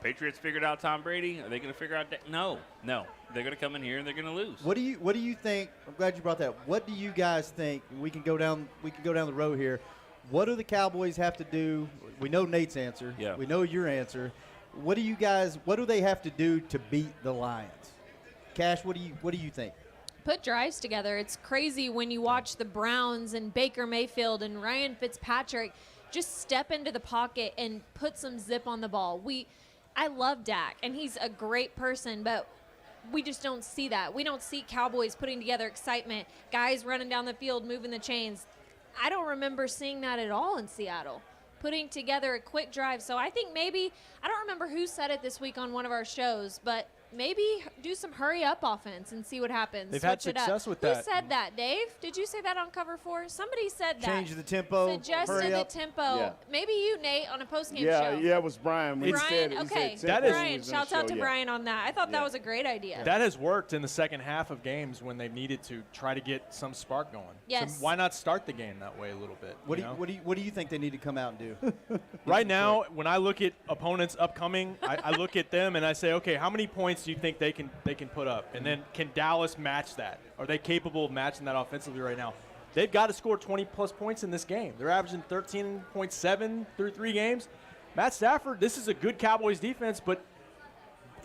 [SPEAKER 4] Patriots figured out Tom Brady. Are they going to figure out No. They're going to come in here and they're going to lose.
[SPEAKER 3] What do you think? I'm glad you brought that. What do you guys think? We can go down the road here. What do the Cowboys have to do? We know Nate's answer.
[SPEAKER 4] Yeah.
[SPEAKER 3] We know your answer. What do they have to do to beat the Lions? Cash, what do you think?
[SPEAKER 6] Put drives together. It's crazy when you watch the Browns and Baker Mayfield and Ryan Fitzpatrick just step into the pocket and put some zip on the ball. I love Dak, and he's a great person, but we just don't see that. We don't see Cowboys putting together excitement, guys running down the field, moving the chains. I don't remember seeing that at all in Seattle, putting together a quick drive. So I think maybe, I don't remember who said it this week on one of our shows, but maybe do some hurry-up offense and see what happens.
[SPEAKER 5] They've had success with that.
[SPEAKER 6] Who said that, Dave? Did you say that on Cover 4? Somebody said that.
[SPEAKER 3] Change the tempo,
[SPEAKER 6] Suggested
[SPEAKER 3] hurry
[SPEAKER 6] the
[SPEAKER 3] up.
[SPEAKER 6] tempo.
[SPEAKER 7] Yeah.
[SPEAKER 6] Maybe you, Nate, on a postgame show.
[SPEAKER 7] Yeah, it was Brian. When
[SPEAKER 6] Brian,
[SPEAKER 7] he said,
[SPEAKER 6] okay.
[SPEAKER 7] He said
[SPEAKER 6] Brian, shout out to Brian on that. I thought that was a great idea.
[SPEAKER 5] That has worked in the second half of games when they've needed to try to get some spark going.
[SPEAKER 6] Yes.
[SPEAKER 5] So why not start the game that way a little bit?
[SPEAKER 3] What do you think they need to come out and do?
[SPEAKER 5] Right now, when I look at opponents upcoming, I look at them and I say, okay, how many points do you think they can put up? And then can Dallas match that? Are they capable of matching that offensively right now? They've got to score 20-plus points in this game. They're averaging 13.7 through 3 games. Matt Stafford, this is a good Cowboys defense, but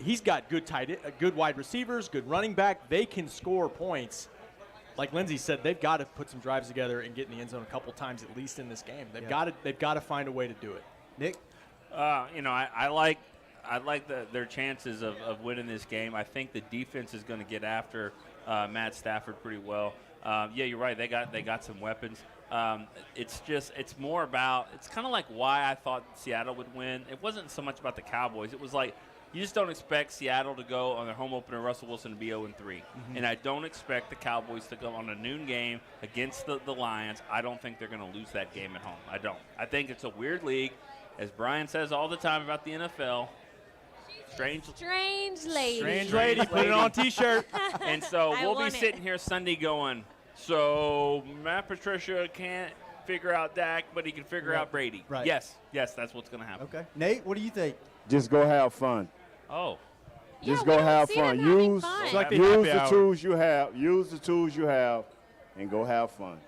[SPEAKER 5] he's got good wide receivers, good running back. They can score points. Like Lindsey said, they've got to put some drives together and get in the end zone a couple times at least in this game. They've got to find a way to do it.
[SPEAKER 3] Nick?
[SPEAKER 4] I I like their chances of winning this game. I think the defense is going to get after Matt Stafford pretty well. Yeah, you're right. They got some weapons. It's more about, it's kind of like why I thought Seattle would win. It wasn't so much about the Cowboys. It was like, you just don't expect Seattle to go on their home opener, Russell Wilson, to be 0-3. And I don't expect the Cowboys to go on a noon game against the Lions. I don't think they're going to lose that game at home. I don't. I think it's a weird league. As Brian says all the time about the NFL, strange
[SPEAKER 6] lady.
[SPEAKER 5] Strange lady, put it on a T-shirt.
[SPEAKER 4] And so we'll be
[SPEAKER 6] want
[SPEAKER 4] sitting here Sunday going, so Matt Patricia can't figure out Dak, but he can figure out Brady.
[SPEAKER 19] Right.
[SPEAKER 4] Yes, that's what's going to happen.
[SPEAKER 19] Okay. Nate, what do you think?
[SPEAKER 7] Just go have fun.
[SPEAKER 4] Oh.
[SPEAKER 7] Just go have fun. Use the tools you have. Use the tools you have, and go have fun.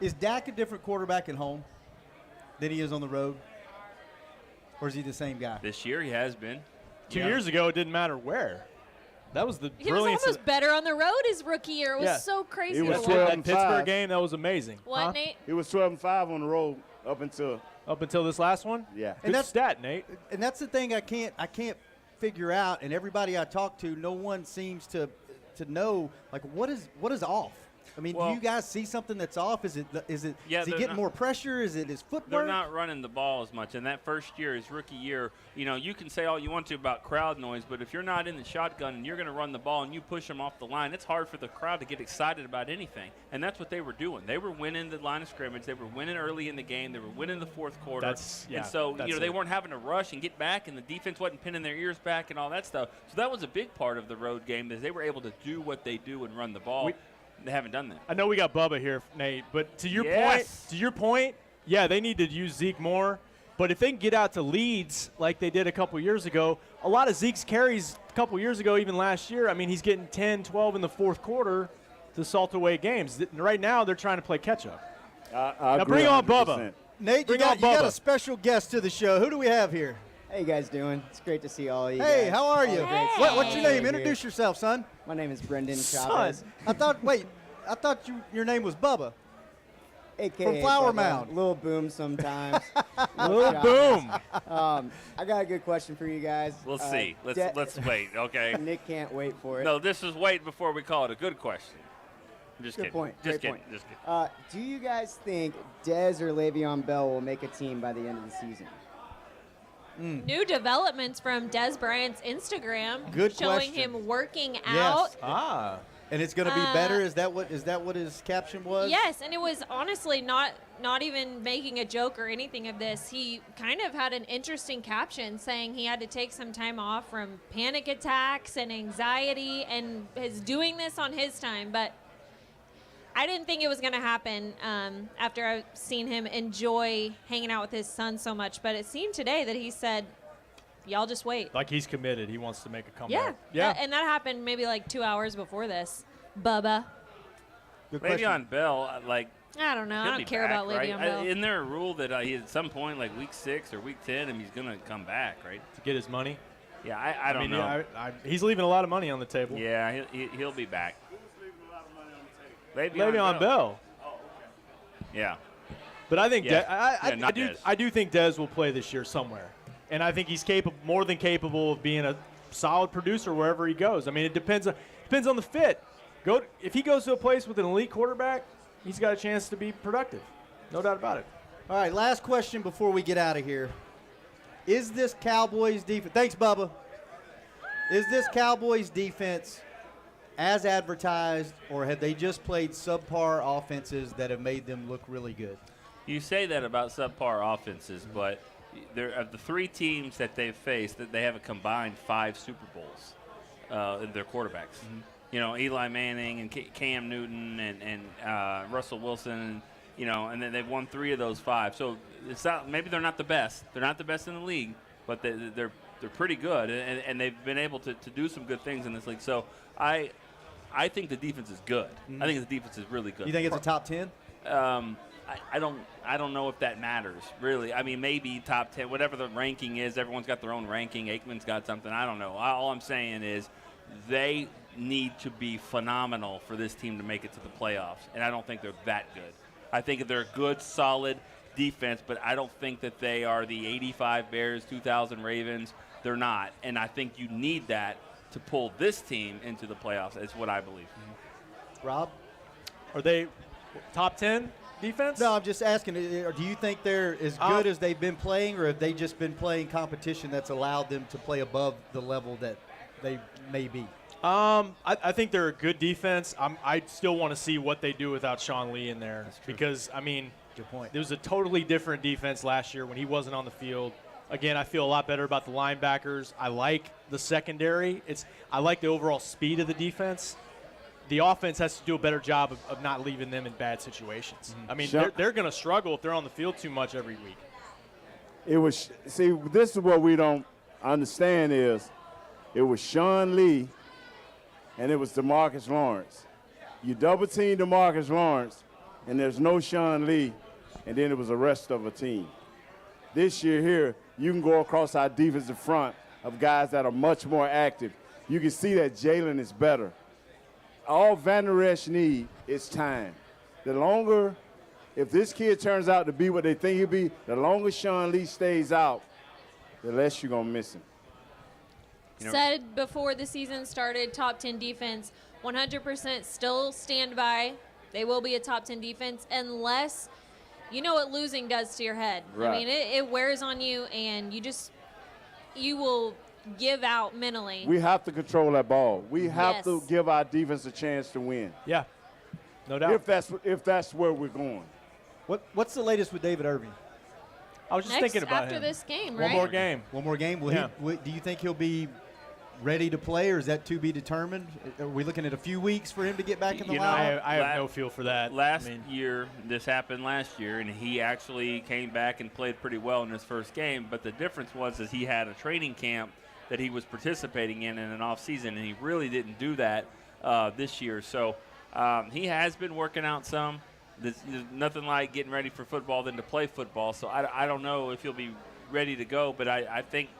[SPEAKER 19] Is Dak a different quarterback at home than he is on the road? Or is he the same guy?
[SPEAKER 4] This year he has been.
[SPEAKER 5] 2 years ago, it didn't matter where. That was the
[SPEAKER 6] He was almost better on the road his rookie year. It was so crazy.
[SPEAKER 7] He was
[SPEAKER 6] to watch.
[SPEAKER 5] That Pittsburgh game, that was amazing.
[SPEAKER 6] What, Nate?
[SPEAKER 7] He was 12-5 on the road up until
[SPEAKER 5] this last one.
[SPEAKER 7] Yeah.
[SPEAKER 19] And
[SPEAKER 5] Good stat, Nate.
[SPEAKER 19] And that's the thing I can't figure out. And everybody I talk to, no one seems to know, like, what is off. I mean, do you guys see something that's off? Is he getting more pressure? Is it his footwork?
[SPEAKER 4] They're not running the ball as much. And that first year, his rookie year, you can say all you want to about crowd noise, but if you're not in the shotgun and you're going to run the ball and you push them off the line, it's hard for the crowd to get excited about anything. And that's what they were doing. They were winning the line of scrimmage. They were winning early in the game. They were winning the fourth quarter. And so, they weren't having to rush and get back, and the defense wasn't pinning their ears back and all that stuff. So that was a big part of the road game, is they were able to do what they do and run the ball. They haven't done that.
[SPEAKER 5] I know we got Bubba here, Nate, but to your point, yeah, they need to use Zeke more. But if they can get out to leads like they did a couple years ago, a lot of Zeke's carries a couple years ago, even last year, I mean, he's getting 10, 12 in the fourth quarter to salt away games. Right now, they're trying to play catch-up. Now bring on Bubba.
[SPEAKER 19] Nate, you got a special guest to the show. Who do we have here?
[SPEAKER 20] How you guys doing? It's great to see all of you
[SPEAKER 19] Hey,
[SPEAKER 20] guys.
[SPEAKER 19] how are you?
[SPEAKER 20] Great.
[SPEAKER 19] What's your name? Introduce yourself, son.
[SPEAKER 20] My name is Brendan
[SPEAKER 19] Son.
[SPEAKER 20] Chavez.
[SPEAKER 19] I thought your name was Bubba.
[SPEAKER 20] AKA
[SPEAKER 19] From Flower
[SPEAKER 20] Bubba.
[SPEAKER 19] Mound.
[SPEAKER 20] Lil Boom sometimes.
[SPEAKER 5] Lil Boom.
[SPEAKER 20] I got a good question for you guys.
[SPEAKER 4] We'll see. Let's wait, okay?
[SPEAKER 20] Nick can't wait for it.
[SPEAKER 4] No, this is wait before we call it a good question. I'm just
[SPEAKER 20] Good
[SPEAKER 4] kidding.
[SPEAKER 20] point.
[SPEAKER 4] Just
[SPEAKER 20] Great
[SPEAKER 4] kidding.
[SPEAKER 20] point.
[SPEAKER 4] Just kidding.
[SPEAKER 20] Do you guys think Dez or Le'Veon Bell will make a team by the end of the season?
[SPEAKER 6] New developments from Des Bryant's Instagram.
[SPEAKER 19] Good
[SPEAKER 6] showing
[SPEAKER 19] question.
[SPEAKER 6] him working out.
[SPEAKER 19] And it's going to be better. Is that what his caption was?
[SPEAKER 6] Yes, and it was honestly not even making a joke or anything of this. He kind of had an interesting caption saying he had to take some time off from panic attacks and anxiety and is doing this on his time. But I didn't think it was going to happen after I've seen him enjoy hanging out with his son so much. But it seemed today that he said, y'all just wait.
[SPEAKER 5] Like he's committed. He wants to make a comeback.
[SPEAKER 6] Yeah. And that happened maybe like 2 hours before this. Bubba.
[SPEAKER 4] Le'Veon Bell,
[SPEAKER 6] I don't know. I
[SPEAKER 4] he'll
[SPEAKER 6] don't
[SPEAKER 4] be
[SPEAKER 6] care
[SPEAKER 4] back,
[SPEAKER 6] about
[SPEAKER 4] right?
[SPEAKER 6] Le'Veon Bell.
[SPEAKER 4] Isn't there a rule that he at some point, like week 6 or week 10, and he's going to come back, right?
[SPEAKER 5] To get his money?
[SPEAKER 4] Yeah, I don't know.
[SPEAKER 5] He's leaving a lot of money on the table.
[SPEAKER 4] Yeah, he'll be back.
[SPEAKER 5] Le'Veon Bell.
[SPEAKER 4] Yeah.
[SPEAKER 5] But I think
[SPEAKER 4] not Dez.
[SPEAKER 5] I do think Dez will play this year somewhere. And I think he's more than capable of being a solid producer wherever he goes. I mean, it depends on the fit. If he goes to a place with an elite quarterback, he's got a chance to be productive. No doubt about it.
[SPEAKER 19] All right, last question before we get out of here. Is this Cowboys defense – thanks, Bubba. Is this Cowboys defense as advertised, or have they just played subpar offenses that have made them look really good?
[SPEAKER 4] You say that about subpar offenses, but there of the 3 teams that they've faced, that they have a combined 5 Super Bowls in their quarterbacks. Eli Manning and Cam Newton and Russell Wilson, and then they've won 3 of those 5. So it's not, maybe they're not the best. They're not the best in the league, but they're pretty good, and they've been able to do some good things in this league. So I think the defense is good. I think the defense is really good.
[SPEAKER 19] You think it's a top 10?
[SPEAKER 4] I don't know if that matters, really. I mean, maybe top 10, whatever the ranking is. Everyone's got their own ranking. Aikman's got something. I don't know. All I'm saying is they need to be phenomenal for this team to make it to the playoffs, and I don't think they're that good. I think they're a good, solid defense, but I don't think that they are the 85 Bears, 2000 Ravens. They're not. And I think you need that to pull this team into the playoffs. Is what I believe.
[SPEAKER 19] Rob?
[SPEAKER 5] Are they top 10 defense?
[SPEAKER 19] No, I'm just asking, do you think they're as good as they've been playing, or have they just been playing competition that's allowed them to play above the level that they may be?
[SPEAKER 5] I think they're a good defense. I still want to see what they do without Sean Lee in there. Because, I mean,
[SPEAKER 19] good point.
[SPEAKER 5] It was a totally different defense last year when he wasn't on the field. Again, I feel a lot better about the linebackers. I like the secondary. I like the overall speed of the defense. The offense has to do a better job of not leaving them in bad situations. I mean, they're going to struggle if they're on the field too much every week.
[SPEAKER 7] This is what we don't understand is it was Sean Lee and it was DeMarcus Lawrence. You double-team DeMarcus Lawrence, and there's no Sean Lee, and then it was the rest of a team. This year here, you can go across our defensive front of guys that are much more active. You can see that Jalen is better. All Van Der Esch need is time. The longer, if this kid turns out to be what they think he'll be, the longer Sean Lee stays out, the less you're going to miss him.
[SPEAKER 6] Said before the season started, top 10 defense, 100% still stand by. They will be a top 10 defense unless you know what losing does to your head.
[SPEAKER 7] Right.
[SPEAKER 6] I mean, it wears on you, and you will give out mentally.
[SPEAKER 7] We have to control that ball. We have to give our defense a chance to win.
[SPEAKER 5] Yeah, no doubt.
[SPEAKER 7] If that's where we're going.
[SPEAKER 19] What's the latest with David Irving?
[SPEAKER 5] I was just thinking about
[SPEAKER 6] after
[SPEAKER 5] him.
[SPEAKER 6] this game,
[SPEAKER 5] One
[SPEAKER 6] right?
[SPEAKER 5] more game.
[SPEAKER 19] One more game?
[SPEAKER 5] Yeah.
[SPEAKER 19] Do you think he'll be ready to play, or is that to be determined? Are we looking at a few weeks for him to get back in the lineup?
[SPEAKER 5] I have no feel for that.
[SPEAKER 4] Last year, this happened last year, and he actually came back and played pretty well in his first game. But the difference was he had a training camp that he was participating in an off season, and he really didn't do that this year. So he has been working out some. There's nothing like getting ready for football than to play football. So I don't know if he'll be ready to go, but I think,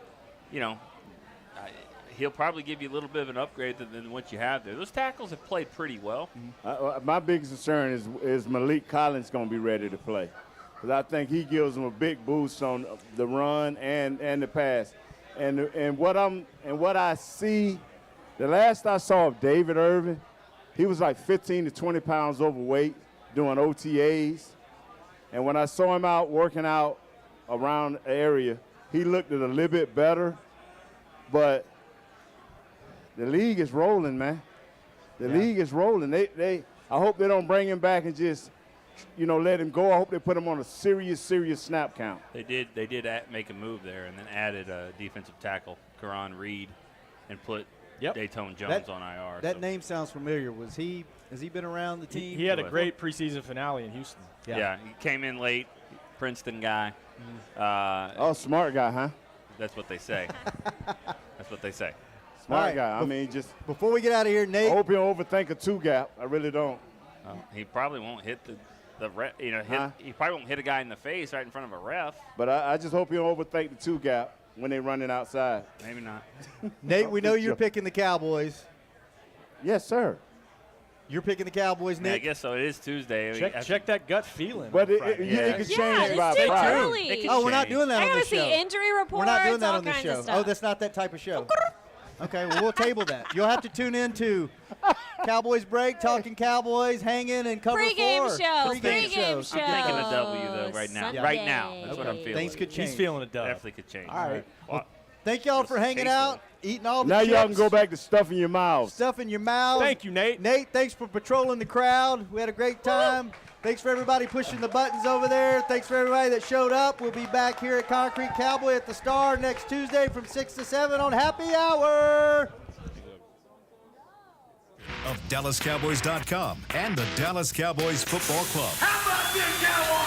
[SPEAKER 4] he'll probably give you a little bit of an upgrade than what you have there. Those tackles have played pretty well.
[SPEAKER 7] My biggest concern is Malik Collins going to be ready to play, because I think he gives them a big boost on the run and the pass. And what I see, the last I saw of David Irving, he was like 15 to 20 pounds overweight doing OTAs. And when I saw him out working out around the area, he looked a little bit better. But the league is rolling, man. The league is rolling. I hope they don't bring him back and just, let him go. I hope they put him on a serious snap count.
[SPEAKER 4] They did make a move there and then added a defensive tackle, Karan Reed, and put Dayton Jones on IR.
[SPEAKER 19] That name sounds familiar. Has he been around the team?
[SPEAKER 5] He had a great preseason finale in Houston.
[SPEAKER 4] Yeah, he came in late, Princeton guy.
[SPEAKER 7] Smart guy, huh?
[SPEAKER 4] That's what they say. That's what they say.
[SPEAKER 7] Smart guy.
[SPEAKER 19] Before we get out of here, Nate.
[SPEAKER 7] I hope you don't overthink a two gap. I really don't.
[SPEAKER 4] He probably won't hit the ref. He probably won't hit a guy in the face right in front of a ref.
[SPEAKER 7] But I just hope you don't overthink the two gap when they're running outside.
[SPEAKER 4] Maybe not.
[SPEAKER 19] Nate, we know you're picking the Cowboys.
[SPEAKER 7] Yes, sir.
[SPEAKER 19] You're picking the Cowboys, Nick?
[SPEAKER 4] Yeah, I guess so. It is Tuesday.
[SPEAKER 5] Check that gut feeling.
[SPEAKER 7] But it could change by
[SPEAKER 6] too
[SPEAKER 7] Friday.
[SPEAKER 6] early.
[SPEAKER 19] Oh, we're not doing that
[SPEAKER 6] I
[SPEAKER 19] on
[SPEAKER 6] gotta
[SPEAKER 19] this show.
[SPEAKER 6] see injury reports.
[SPEAKER 19] We're not doing that
[SPEAKER 6] all
[SPEAKER 19] on this
[SPEAKER 6] kinds
[SPEAKER 19] show.
[SPEAKER 6] of stuff.
[SPEAKER 19] Oh, that's not that type of show. Okay, well, we'll table that. You'll have to tune in to Cowboys Break, Talking Cowboys, Hanging, and Cover 4.
[SPEAKER 6] Pre-game show.
[SPEAKER 19] Pre-game shows.
[SPEAKER 4] I'm thinking a W, though, right now.
[SPEAKER 6] Sunday.
[SPEAKER 4] Right now. That's what I'm feeling.
[SPEAKER 19] Things could change.
[SPEAKER 5] He's feeling a dub.
[SPEAKER 4] Definitely could change.
[SPEAKER 19] All right. Well, thank y'all for hanging out, eating all the
[SPEAKER 7] Now
[SPEAKER 19] chips.
[SPEAKER 7] y'all can go back to stuffing your mouths.
[SPEAKER 19] Stuff in your mouth.
[SPEAKER 5] Thank you, Nate.
[SPEAKER 19] Nate, thanks for patrolling the crowd. We had a great time. Thanks for everybody pushing the buttons over there. Thanks for everybody that showed up. We'll be back here at Concrete Cowboy at the Star next Tuesday from 6 to 7 on Happy Hour.
[SPEAKER 1] Of DallasCowboys.com and the Dallas Cowboys Football Club.
[SPEAKER 10] How about this, Cowboys?